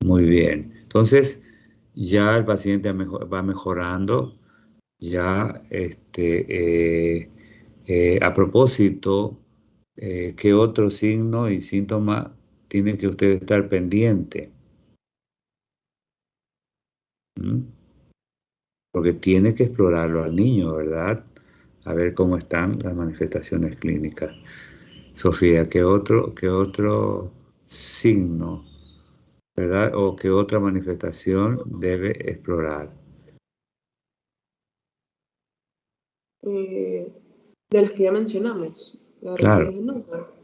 Muy bien. Entonces, ya el paciente va mejorando. Ya, a propósito, ¿qué otro signo y síntoma tiene que usted estar pendiente? ¿Mm? Porque tiene que explorarlo al niño, ¿verdad? A ver cómo están las manifestaciones clínicas. Sofía, qué otro signo, ¿verdad? O qué otra manifestación debe explorar? De los que ya mencionamos. La Claro, rigidez del útero.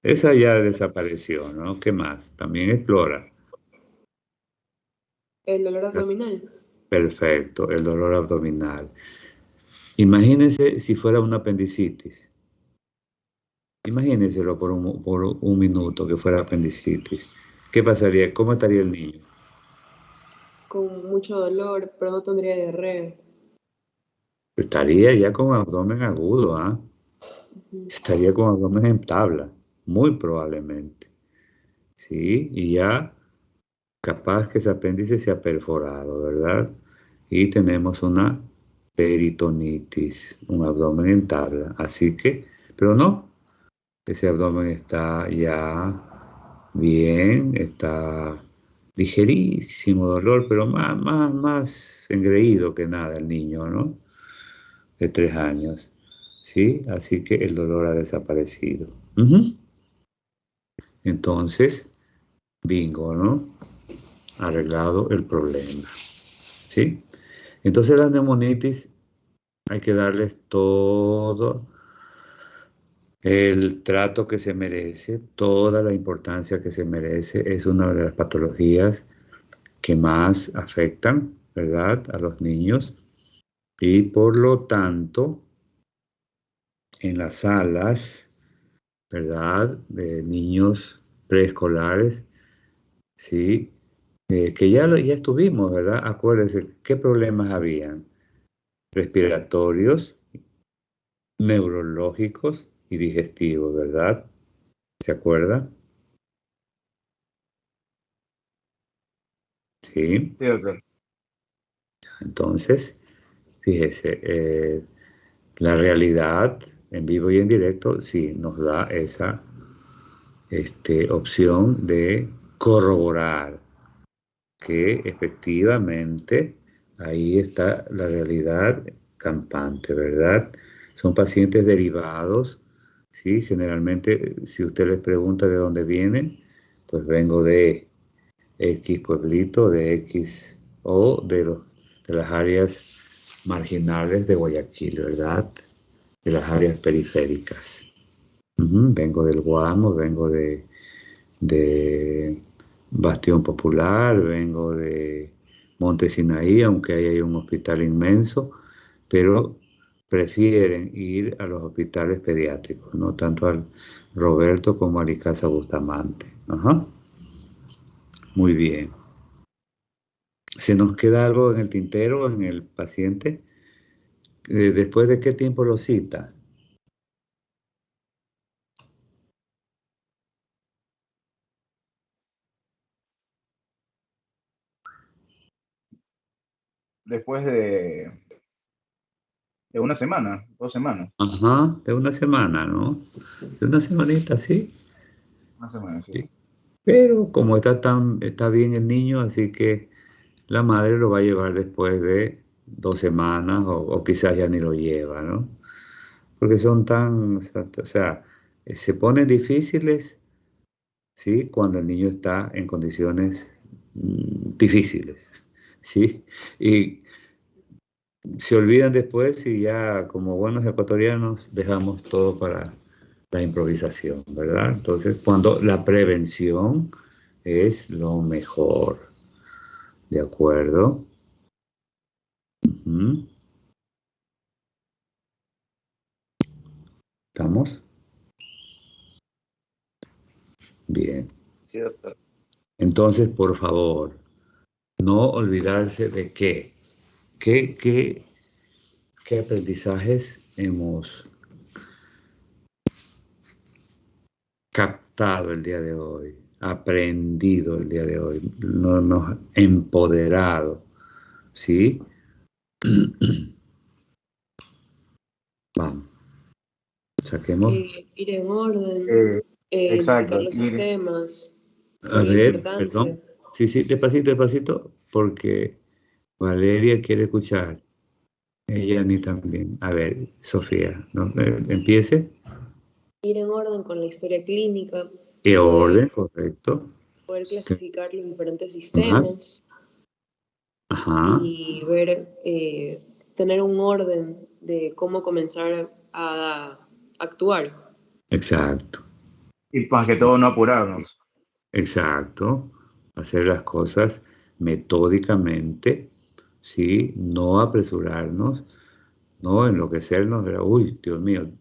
esa ya desapareció, ¿no? ¿Qué más? También explora. El dolor abdominal. Perfecto, el dolor abdominal. Imagínense si fuera una apendicitis. Imagínenselo por un minuto que fuera apendicitis. ¿Qué pasaría? ¿Cómo estaría el niño? Con mucho dolor, pero no tendría diarrea. Estaría ya con abdomen agudo, ¿ah? Ujú. Estaría con abdomen en tabla, muy probablemente. ¿Sí? Y ya capaz que ese apéndice se ha perforado, ¿verdad? Y tenemos una peritonitis, un abdomen en tabla. Así que, pero no, ese abdomen está ya bien, está ligerísimo dolor, pero más engreído que nada el niño, ¿no? De 3 años, ¿sí? Así que el dolor ha desaparecido. Ujú. Entonces, bingo, ¿no? Arreglado el problema, ¿sí? Entonces la neumonitis hay que darles todo el trato que se merece, toda la importancia que se merece. Es una de las patologías que más afectan, ¿verdad?, a los niños. Y por lo tanto, en las salas, ¿verdad?, de niños preescolares, ¿sí? Que ya estuvimos, ¿verdad? Acuérdense, ¿qué problemas habían? Respiratorios, neurológicos y digestivos, ¿verdad? ¿Se acuerda? Sí. Sí, doctor. Entonces, fíjese, la realidad en vivo y en directo sí nos da esa opción de corroborar que efectivamente ahí está la realidad campante, ¿verdad? Son pacientes derivados, ¿sí? Generalmente, si usted les pregunta de dónde vienen, pues vengo de X pueblito, de X o de las áreas marginales de Guayaquil, ¿verdad? De las áreas periféricas. Vengo del Guamo, vengo de Bastión Popular, vengo de Monte Sinaí, aunque ahí hay un hospital inmenso, pero prefieren ir a los hospitales pediátricos, no tanto al Roberto como a Licasa Bustamante. Ajá. Muy bien. ¿Se nos queda algo en el tintero, en el paciente? ¿Después de qué tiempo lo cita? Después de una semana, 2 semanas. Ajá, de una semana, ¿no? De una semanita, sí. Una semana, sí. Sí. Pero como está bien el niño, así que la madre lo va a llevar después de 2 semanas o quizás ya ni lo lleva, ¿no? Porque son o sea, se ponen difíciles, ¿sí? Cuando el niño está en condiciones difíciles, ¿sí? Y se olvidan después y ya como buenos ecuatorianos dejamos todo para la improvisación, ¿verdad? Entonces, cuando la prevención es lo mejor, ¿de acuerdo? Ujú. ¿Estamos? Bien. Sí, doctor. Entonces, por favor, no olvidarse de qué aprendizajes hemos captado el día de hoy, aprendido el día de hoy, nos empoderado, ¿sí? Vamos, saquemos. Ir en orden, Exacto. identificar los sistemas, A la ver, importancia. perdón. Sí, sí, despacito, porque Valeria quiere escuchar. Ella ni también. A ver, Sofía, ¿no? Empiece. Ir en orden con la historia clínica, ¿Qué orden? poder, Correcto. poder ¿Qué clasificar los diferentes más? sistemas Ajá, y ver, tener un orden de cómo comenzar a actuar. exacto, Y más que todo no apurarnos. exacto. Hacer las cosas metódicamente, ¿sí? No apresurarnos, no enloquecernos. Uy, Dios mío,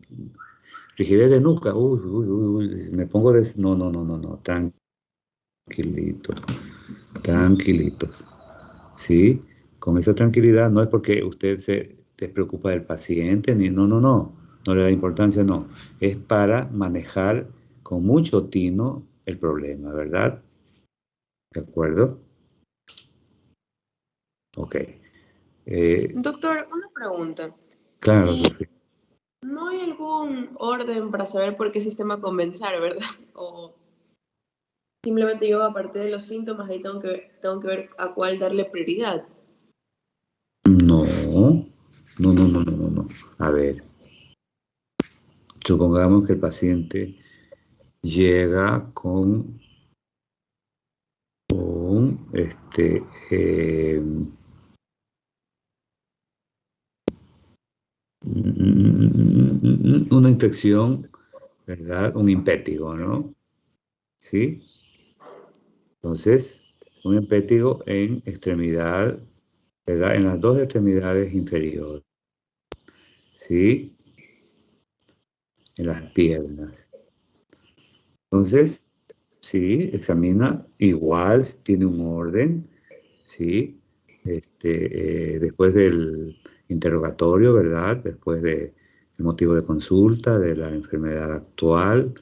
rigidez de nuca, uy, me pongo de... No, tranquilito, tranquilito, ¿sí? Con esa tranquilidad no es porque usted se despreocupa del paciente, ni no le da importancia, no. Es para manejar con mucho tino el problema, ¿verdad? ¿De acuerdo? Ok. Doctor, una pregunta. Claro, Sofía. ¿No hay algún orden para saber por qué sistema comenzar, verdad? O simplemente yo, aparte de los síntomas, ahí tengo que ver a cuál darle prioridad. No. A ver, supongamos que el paciente llega con un, una infección, ¿verdad? Un impétigo, ¿no? ¿Sí? Entonces, un impétigo en extremidad, ¿verdad? En las dos extremidades inferiores, ¿sí? En las piernas. Entonces, sí, examina, igual tiene un orden, ¿sí? Después del interrogatorio, ¿verdad? Después del motivo de consulta, de la enfermedad actual,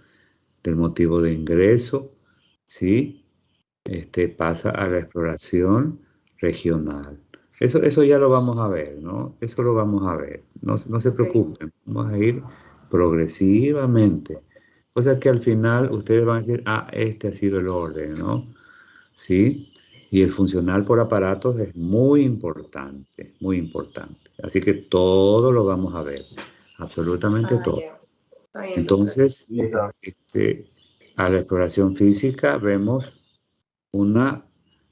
del motivo de ingreso, ¿sí? Pasa a la exploración regional. Eso ya lo vamos a ver, ¿no? Eso lo vamos a ver. No se preocupen, vamos a ir progresivamente. O sea que al final ustedes van a decir, este ha sido el orden, ¿no? ¿Sí? Y el funcional por aparatos es muy importante, muy importante. Así que todo lo vamos a ver, absolutamente todo. Ya. Está bien, doctor. Entonces, Listo. a la exploración física vemos una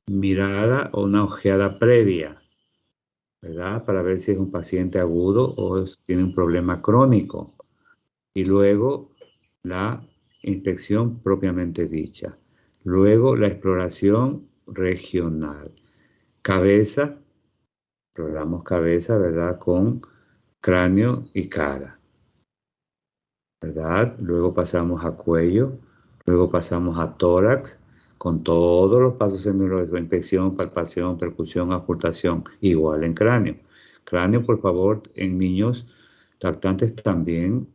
mirada o una ojeada previa, ¿verdad? Para ver si es un paciente agudo o tiene un problema crónico. Y luego la inspección propiamente dicha. Luego la exploración regional. Cabeza, exploramos cabeza, ¿verdad? Con cráneo y cara, ¿verdad? Luego pasamos a cuello, luego pasamos a tórax, con todos los pasos semiológicos, inspección, palpación, percusión, auscultación, igual en cráneo. Cráneo, por favor, en niños lactantes también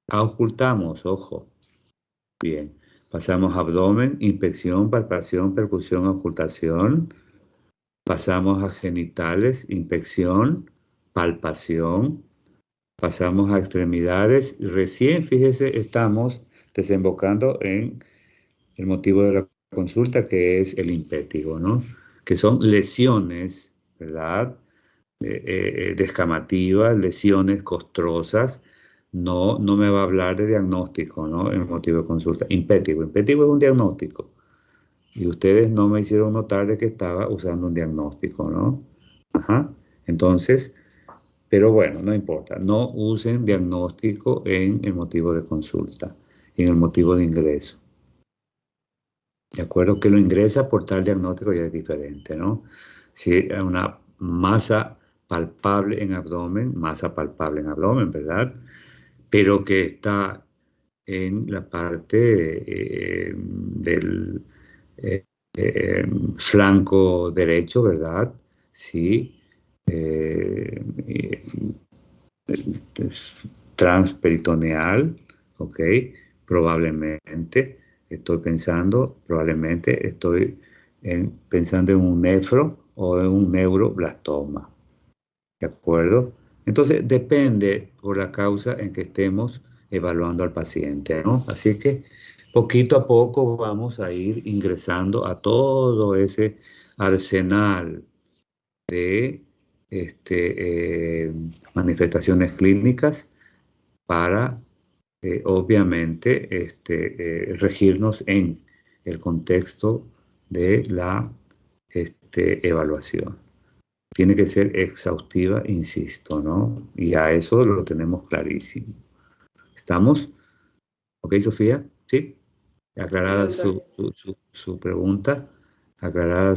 auscultamos, ojo. Bien, pasamos a abdomen, inspección, palpación, percusión, auscultación. Pasamos a genitales, inspección, palpación. Pasamos a extremidades. Recién, fíjese, estamos desembocando en el motivo de la consulta, que es el impétigo, ¿no? Que son lesiones, ¿verdad? Descamativas, lesiones costrosas. No me va a hablar de diagnóstico, ¿no? El motivo de consulta. Impétigo. Impétigo es un diagnóstico. Y ustedes no me hicieron notar de que estaba usando un diagnóstico, ¿no? Ajá. Entonces, pero bueno, no importa. No usen diagnóstico en el motivo de consulta, en el motivo de ingreso. De acuerdo, que lo ingresa por tal diagnóstico ya es diferente, ¿no? Si hay una masa palpable en abdomen, ¿verdad? Pero que está en la parte del flanco derecho, ¿verdad? Sí. Transperitoneal, ¿ok? Probablemente estoy pensando en un nefro o en un neuroblastoma, ¿de acuerdo? Entonces, depende por la causa en que estemos evaluando al paciente, ¿no? Así que poquito a poco vamos a ir ingresando a todo ese arsenal de manifestaciones clínicas para, obviamente, regirnos en el contexto de la evaluación. Tiene que ser exhaustiva, insisto, ¿no? Y a eso lo tenemos clarísimo. ¿Estamos? ¿Ok, Sofía? ¿Sí? Aclarada su pregunta. Aclarada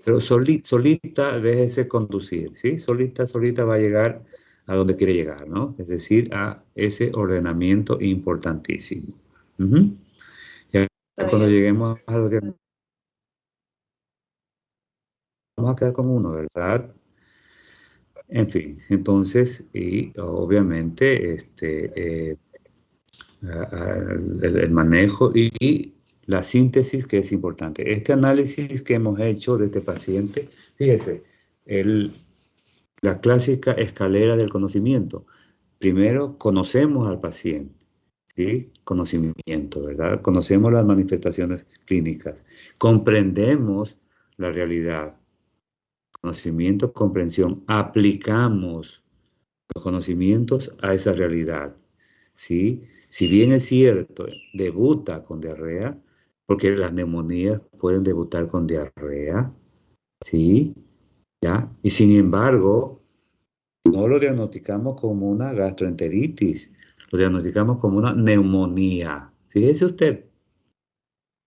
pero solita déjese conducir, ¿sí? Solita va a llegar a donde quiere llegar, ¿no? Es decir, a ese ordenamiento importantísimo. Ya cuando lleguemos a lo que vamos a quedar con uno, ¿verdad? En fin, entonces, y obviamente el manejo y la síntesis, que es importante. Este análisis que hemos hecho de este paciente, fíjese, la clásica escalera del conocimiento. Primero, conocemos al paciente, ¿sí? Conocimiento, ¿verdad? Conocemos las manifestaciones clínicas. Comprendemos la realidad. Conocimiento, comprensión. Aplicamos los conocimientos a esa realidad, ¿sí? Si bien es cierto, debuta con diarrea, porque las neumonías pueden debutar con diarrea, ¿sí? ¿Ya? Y sin embargo, no lo diagnosticamos como una gastroenteritis, lo diagnosticamos como una neumonía. Fíjese usted,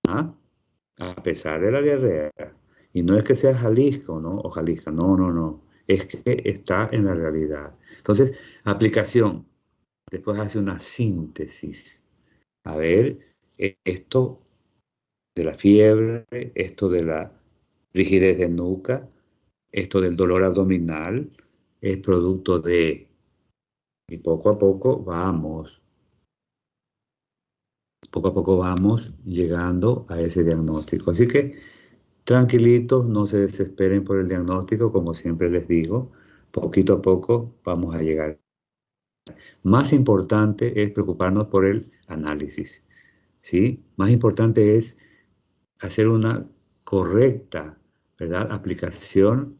¿ah? A pesar de la diarrea. Y no es que sea Jalisco, ¿no? O Jalisca, no. Es que está en la realidad. Entonces, aplicación. Después hace una síntesis. A ver, esto de la fiebre, esto de la rigidez de nuca, esto del dolor abdominal, es producto de... Y poco a poco vamos llegando a ese diagnóstico. Así que tranquilitos, no se desesperen por el diagnóstico, como siempre les digo, poquito a poco vamos a llegar. Más importante es preocuparnos por el análisis, ¿sí? Más importante es hacer una correcta, ¿verdad? Aplicación,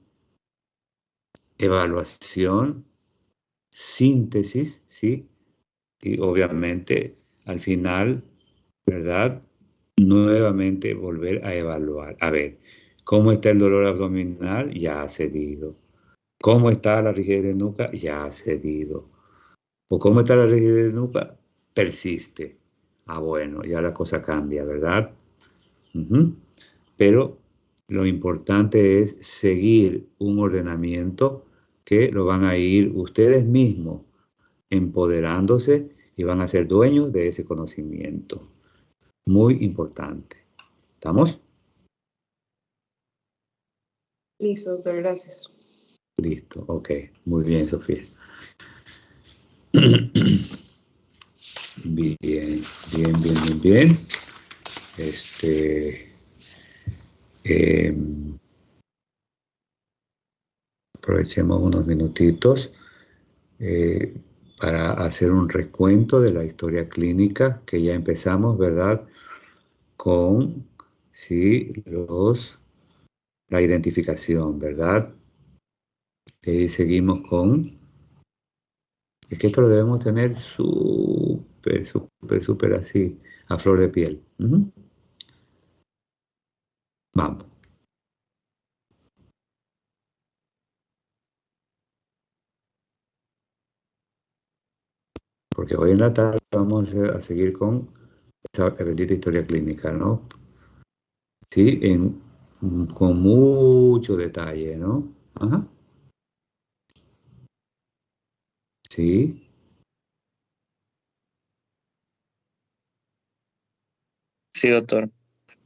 evaluación, síntesis, ¿sí? Y obviamente al final, ¿verdad? Nuevamente volver a evaluar. A ver, ¿cómo está el dolor abdominal? Ya ha cedido. ¿Cómo está la rigidez de nuca? Ya ha cedido. ¿O cómo está la rigidez de nuca? Persiste. Ah, bueno, ya la cosa cambia, ¿verdad? Pero lo importante es seguir un ordenamiento que lo van a ir ustedes mismos empoderándose y van a ser dueños de ese conocimiento. Muy importante. ¿Estamos? Listo, doctor, gracias. Listo, ok. Muy bien, Sofía. Bien, bien, bien, bien, bien. Aprovechemos unos minutitos para hacer un recuento de la historia clínica que ya empezamos, ¿verdad? Con, sí, la identificación, ¿verdad? Y seguimos con, es que esto lo debemos tener súper, súper, súper así, a flor de piel. Vamos. Porque hoy en la tarde vamos a seguir con esta bendita historia clínica, ¿no? Sí, con mucho detalle, ¿no? Ajá. Sí. Sí, doctor.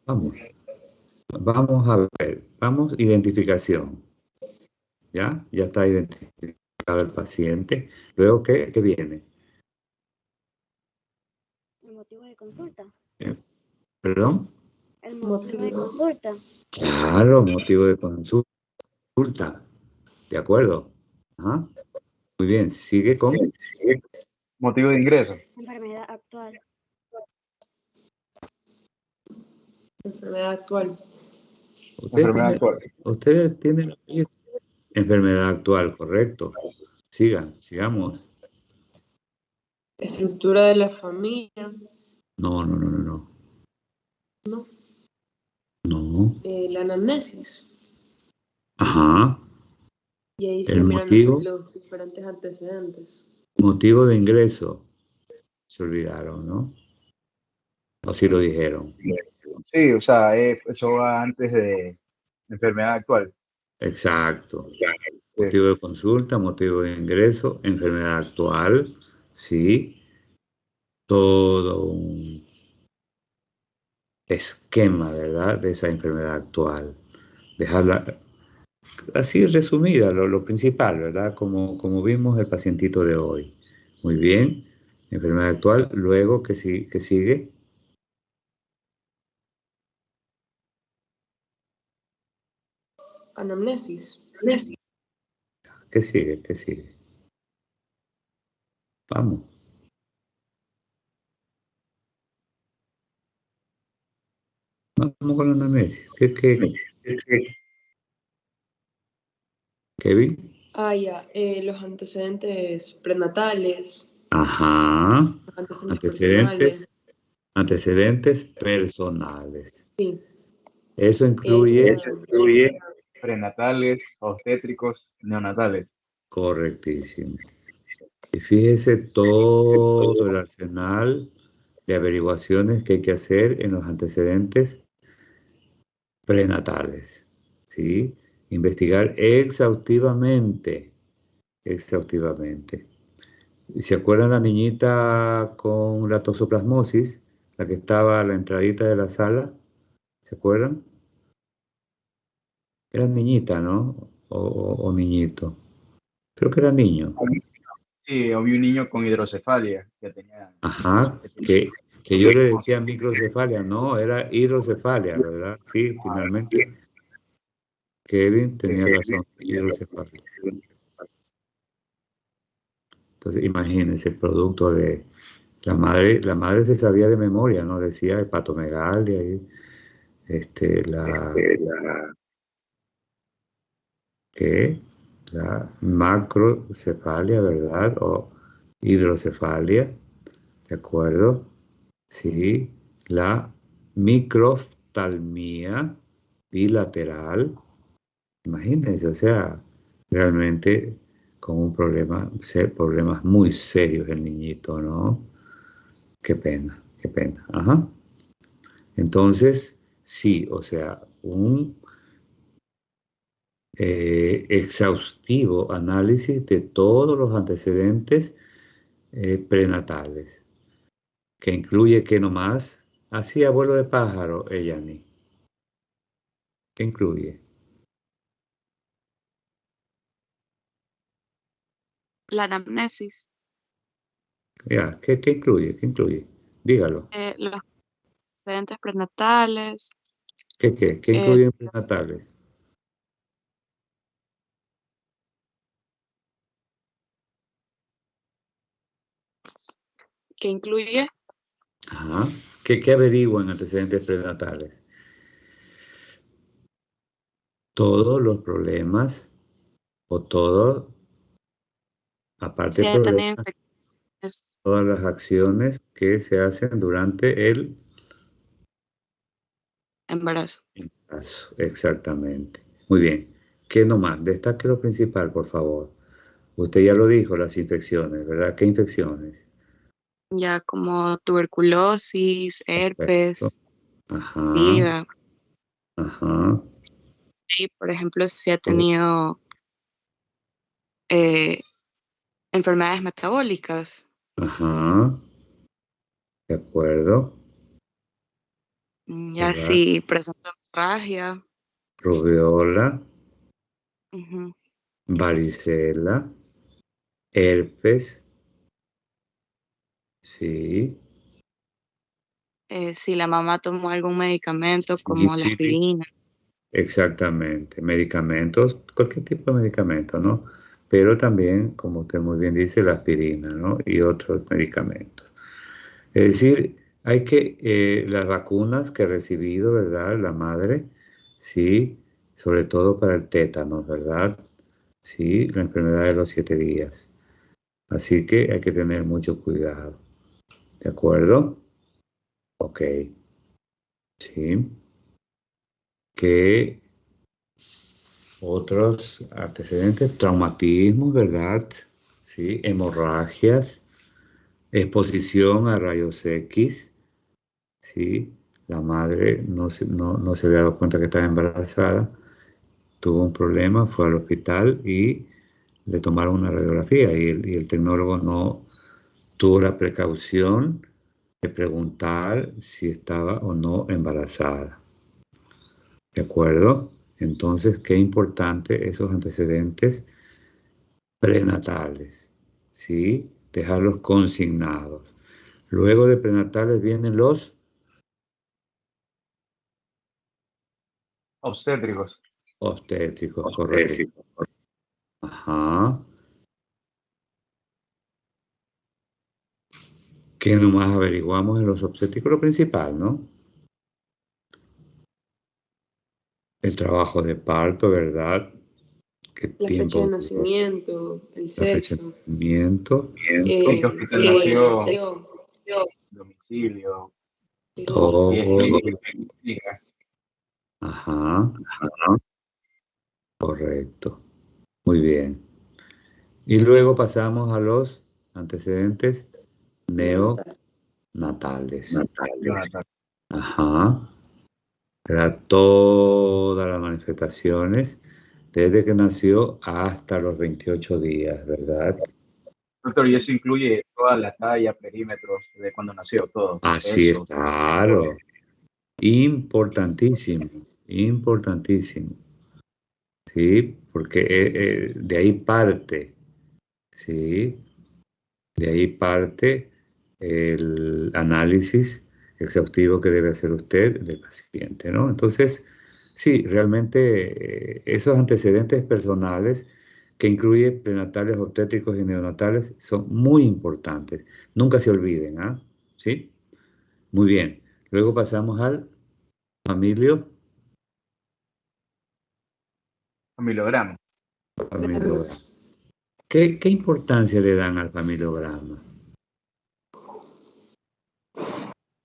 Vamos a ver, identificación. ¿Ya? Ya está identificado el paciente. Luego, ¿qué viene? El motivo de consulta. ¿Perdón? El motivo de consulta. Claro, motivo de consulta. ¿De acuerdo? Ajá. Muy bien, sigue con... Motivo de ingreso. Enfermedad actual. Enfermedad actual. Ustedes tienen enfermedad actual, correcto. Sigamos. Estructura de la familia. No. No. No. La anamnesis. Ajá. Y ahí El se miran motivo. los diferentes antecedentes. Motivo de ingreso. Se olvidaron, ¿no? O sí lo dijeron. Sí, o sea, eso va antes de enfermedad actual. Exacto. Sí. Motivo de consulta, motivo de ingreso, enfermedad actual, sí. Todo un esquema, ¿verdad? De esa enfermedad actual. Dejarla así resumida, lo principal, ¿verdad? Como vimos el pacientito de hoy. Muy bien. Enfermedad actual, luego que sigue. Anamnesis. ¿Qué sigue? Vamos. Vamos con la anamnesis. Kevin. Ya. Los antecedentes prenatales. Ajá. Antecedentes personales. Sí. Eso incluye prenatales, obstétricos, neonatales. Correctísimo. Y fíjese todo el arsenal de averiguaciones que hay que hacer en los antecedentes prenatales, ¿sí? Investigar exhaustivamente. ¿Y se acuerdan la niñita con la toxoplasmosis, la que estaba a la entradita de la sala? ¿Se acuerdan? Era niñita, ¿no? O niñito. Creo que era niño. Sí, había un niño con hidrocefalia que tenía. Ajá, que yo le decía microcefalia, no, era hidrocefalia, ¿verdad? Sí, finalmente Kevin tenía razón, hidrocefalia. Entonces, imagínense el producto de la madre se sabía de memoria, ¿no? Decía hepatomegalia y la macrocefalia, ¿verdad? O hidrocefalia, ¿de acuerdo? Sí, la microftalmía bilateral. Imagínense, o sea, realmente con un problemas muy serios el niñito, ¿no? Qué pena, qué pena. Ajá. Entonces, sí, o sea, un exhaustivo análisis de todos los antecedentes prenatales, que incluye que nomás, así a vuelo de pájaro, Eyani. ¿Qué incluye? La anamnesis, Ya, ¿qué incluye? ¿Qué incluye? Dígalo. los antecedentes prenatales, ¿Qué eh, incluye en prenatales? que incluye Ajá. ¿Qué averiguan antecedentes prenatales? Todos los problemas o todo, aparte si de ha tenido problemas, infecciones, todas las acciones que se hacen durante el embarazo. embarazo. Exactamente. Muy bien. ¿Qué nomás? Destaque lo principal, por favor. Usted ya lo dijo, las infecciones, ¿verdad? ¿Qué infecciones? Ya como tuberculosis, Perfecto. herpes, Ajá, SIDA. ajá. Y, por ejemplo, si ha tenido eh, enfermedades metabólicas, Ajá, de acuerdo, ya ¿verdad? si presenta hemorragia, Rubiola, ujú, varicela, herpes, sí, si la mamá tomó algún medicamento como la sífilis, aspirina. exactamente. Medicamentos, cualquier tipo de medicamento, ¿no? Pero también, como usted muy bien dice, la aspirina, ¿no? Y otros medicamentos. Es decir, hay que, las vacunas que ha recibido, ¿verdad? La madre, sí, sobre todo para el tétanos, ¿verdad? Sí, la enfermedad de los 7 días. Así que hay que tener mucho cuidado. ¿De acuerdo? Ok. Sí. ¿Qué otros antecedentes? Traumatismos, ¿verdad? Sí, hemorragias, exposición a rayos X, sí. La madre no se había dado cuenta que estaba embarazada, tuvo un problema, fue al hospital y le tomaron una radiografía y el tecnólogo no tuvo la precaución de preguntar si estaba o no embarazada. ¿De acuerdo? Entonces, qué importante esos antecedentes prenatales, ¿sí? Dejarlos consignados. Luego de prenatales vienen los Obstétricos. obstétricos, correcto. Ajá. ¿Qué nomás averiguamos en los obstétricos? Lo principal, ¿no? El trabajo de parto, ¿verdad? ¿Qué La fecha de tiempo duró? nacimiento, el La fecha de sexo, nacimiento, ¿En qué hospital nació? nació, Domicilio. Si es todo. clínica. Ajá, correcto. Muy bien. Y luego pasamos a los antecedentes neonatal. neonatales. Neonatal. Ajá. Era todas las manifestaciones desde que nació hasta los 28 días, ¿verdad? Doctor, y eso incluye toda la talla, perímetros de cuando nació, todo. Así es, Peso. claro. Importantísimo, importantísimo. ¿Sí? Porque de ahí parte, ¿sí? De ahí parte el análisis exhaustivo que debe hacer usted del paciente, ¿no? Entonces, sí, realmente esos antecedentes personales que incluyen prenatales, obstétricos y neonatales son muy importantes. Nunca se olviden, ¿ah? ¿Sí? Muy bien. Luego pasamos al familiograma. Familiograma. Familiograma. ¿Qué importancia le dan al familiograma?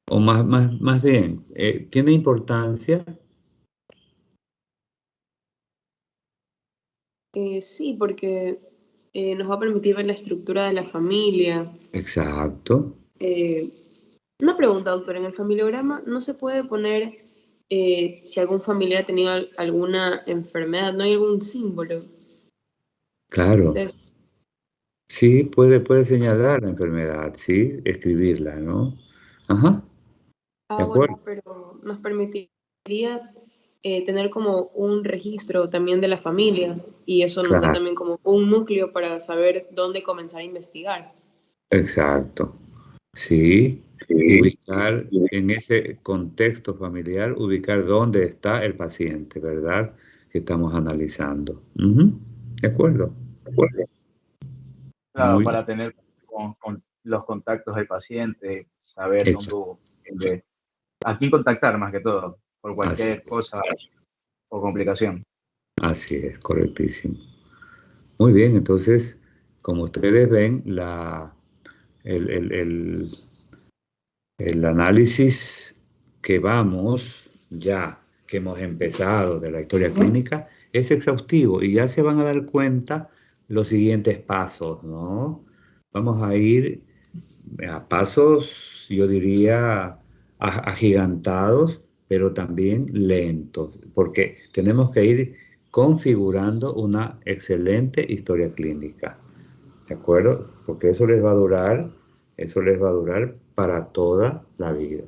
O más bien, ¿tiene importancia? Sí, porque nos va a permitir ver la estructura de la familia. Exacto. Eh, una pregunta, doctor, en el familiograma no se puede poner si algún familiar ha tenido alguna enfermedad, no hay algún símbolo. Claro. Entonces, Sí, puede señalar la enfermedad, sí, escribirla, ¿no? Ajá, de bueno, acuerdo. pero nos permitiría tener como un registro también de la familia y eso nos da Claro, también como un núcleo para saber dónde comenzar a investigar. exacto. Sí, y Sí. ubicar en ese contexto familiar, ubicar dónde está el paciente, ¿verdad? Que estamos analizando. Ujú. ¿De acuerdo? Claro, Muy para tener con los contactos del paciente, saber exacto. a quién contactar más que todo, por Así cualquier es. cosa o complicación. Así es, correctísimo. Muy bien, entonces, como ustedes ven, el, el- el- el análisis que vamos ya, que hemos empezado de la historia clínica, es exhaustivo y ya se van a dar cuenta los siguientes pasos, ¿no? Vamos a ir a pasos, yo diría, agigantados, pero también lentos, porque tenemos que ir configurando una excelente historia clínica, ¿de acuerdo? Porque eso les va a durar para toda la vida.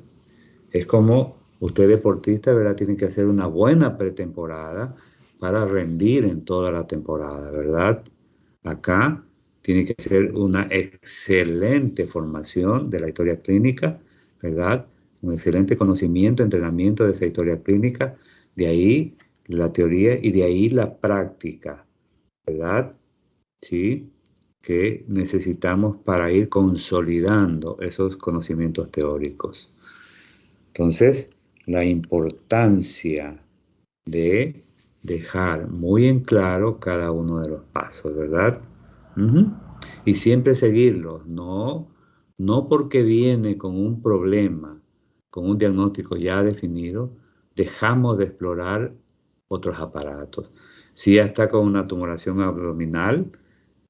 Es como usted deportista, ¿verdad? Tiene que hacer una buena pretemporada para rendir en toda la temporada, ¿verdad? Acá tiene que ser una excelente formación de la historia clínica, ¿verdad? Un excelente conocimiento, entrenamiento de esa historia clínica, de ahí la teoría y de ahí la práctica, ¿verdad? Sí, que necesitamos para ir consolidando esos conocimientos teóricos. Entonces, la importancia de dejar muy en claro cada uno de los pasos, ¿verdad? Ujú. Y siempre seguirlos, no porque viene con un problema, con un diagnóstico ya definido, dejamos de explorar otros aparatos. Si ya está con una tumoración abdominal,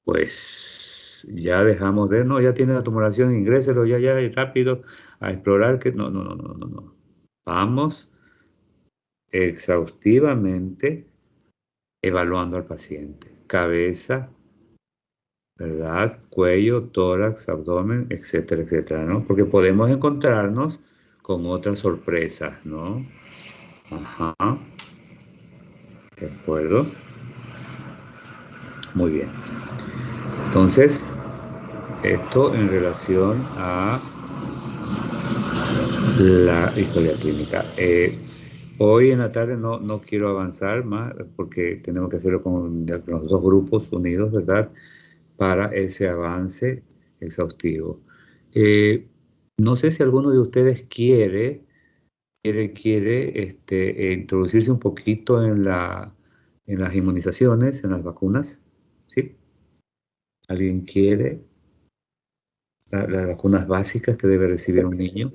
pues ya dejamos de, no, ya tiene la tumoración, ingréselo ya, y rápido a explorar que no. Vamos exhaustivamente evaluando al paciente. Cabeza, ¿verdad? Cuello, tórax, abdomen, etcétera, etcétera, ¿no? Porque podemos encontrarnos con otras sorpresas, ¿no? Ajá, de acuerdo. Muy bien. Entonces, esto en relación a la historia clínica. Hoy en la tarde no quiero avanzar más porque tenemos que hacerlo con los dos grupos unidos, ¿verdad? Para ese avance exhaustivo. No sé si alguno de ustedes quiere introducirse un poquito en las inmunizaciones, en las vacunas, ¿sí? ¿Alguien quiere las vacunas básicas que debe recibir un niño?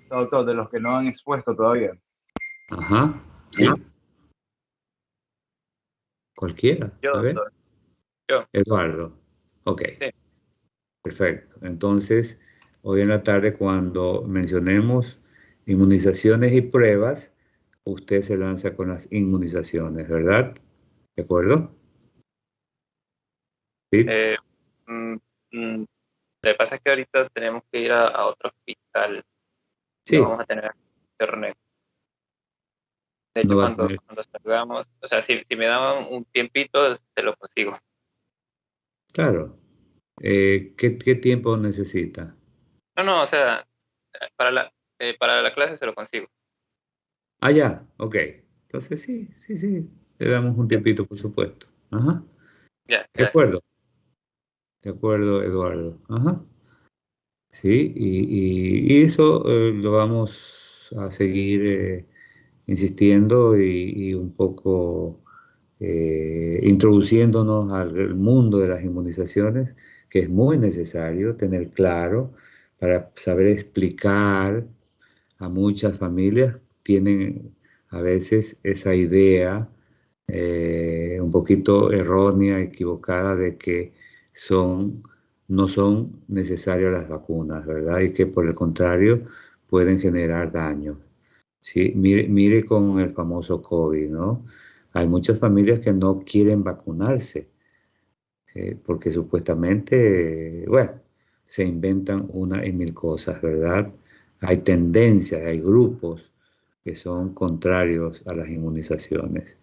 Doctor, de los que no han expuesto todavía. Ajá, sí, cualquiera. Yo, A ver, doctor, yo, Eduardo. Ok, sí. perfecto. Entonces, hoy en la tarde, cuando mencionemos inmunizaciones y pruebas, usted se lanza con las inmunizaciones, ¿verdad? ¿De acuerdo? Sí. Eh, mm, mm, lo que pasa es que ahorita tenemos que ir a otro hospital. No Sí, vamos a tener internet. De hecho, no va a tener. cuando salgamos, o sea, si me dan un tiempito, te lo consigo. Claro. ¿Qué tiempo necesita? No, o sea, para la clase se lo consigo. Ah, ya, ok. Entonces sí, le damos un Ya, tiempito, por supuesto. Ajá. ya, De gracias. acuerdo, Eduardo. Ajá. Sí, y eso lo vamos a seguir insistiendo y un poco introduciéndonos al mundo de las inmunizaciones, que es muy necesario tener claro para saber explicar a muchas familias. Tienen a veces esa idea un poquito errónea, equivocada de que son, no son necesarias las vacunas, ¿verdad? Y que por el contrario pueden generar daño. Sí, mire con el famoso COVID, ¿no? Hay muchas familias que no quieren vacunarse, porque supuestamente, bueno, se inventan una y mil cosas, ¿verdad? Hay tendencias, hay grupos que son contrarios a las inmunizaciones,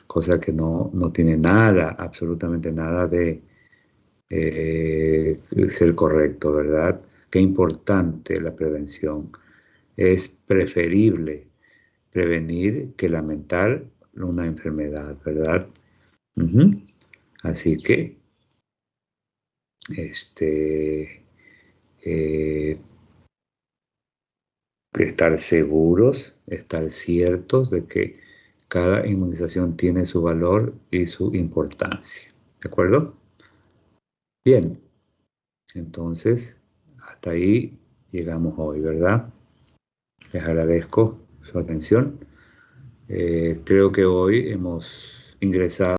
cosa que no tiene nada, absolutamente nada de ser correcto, ¿verdad? Qué importante la prevención. Es preferible prevenir que lamentar una enfermedad, ¿verdad? Así que, estar seguros, estar ciertos de que cada inmunización tiene su valor y su importancia. ¿De acuerdo? Bien. Entonces, hasta ahí llegamos hoy, ¿verdad? Les agradezco su atención. Creo que hoy hemos ingresado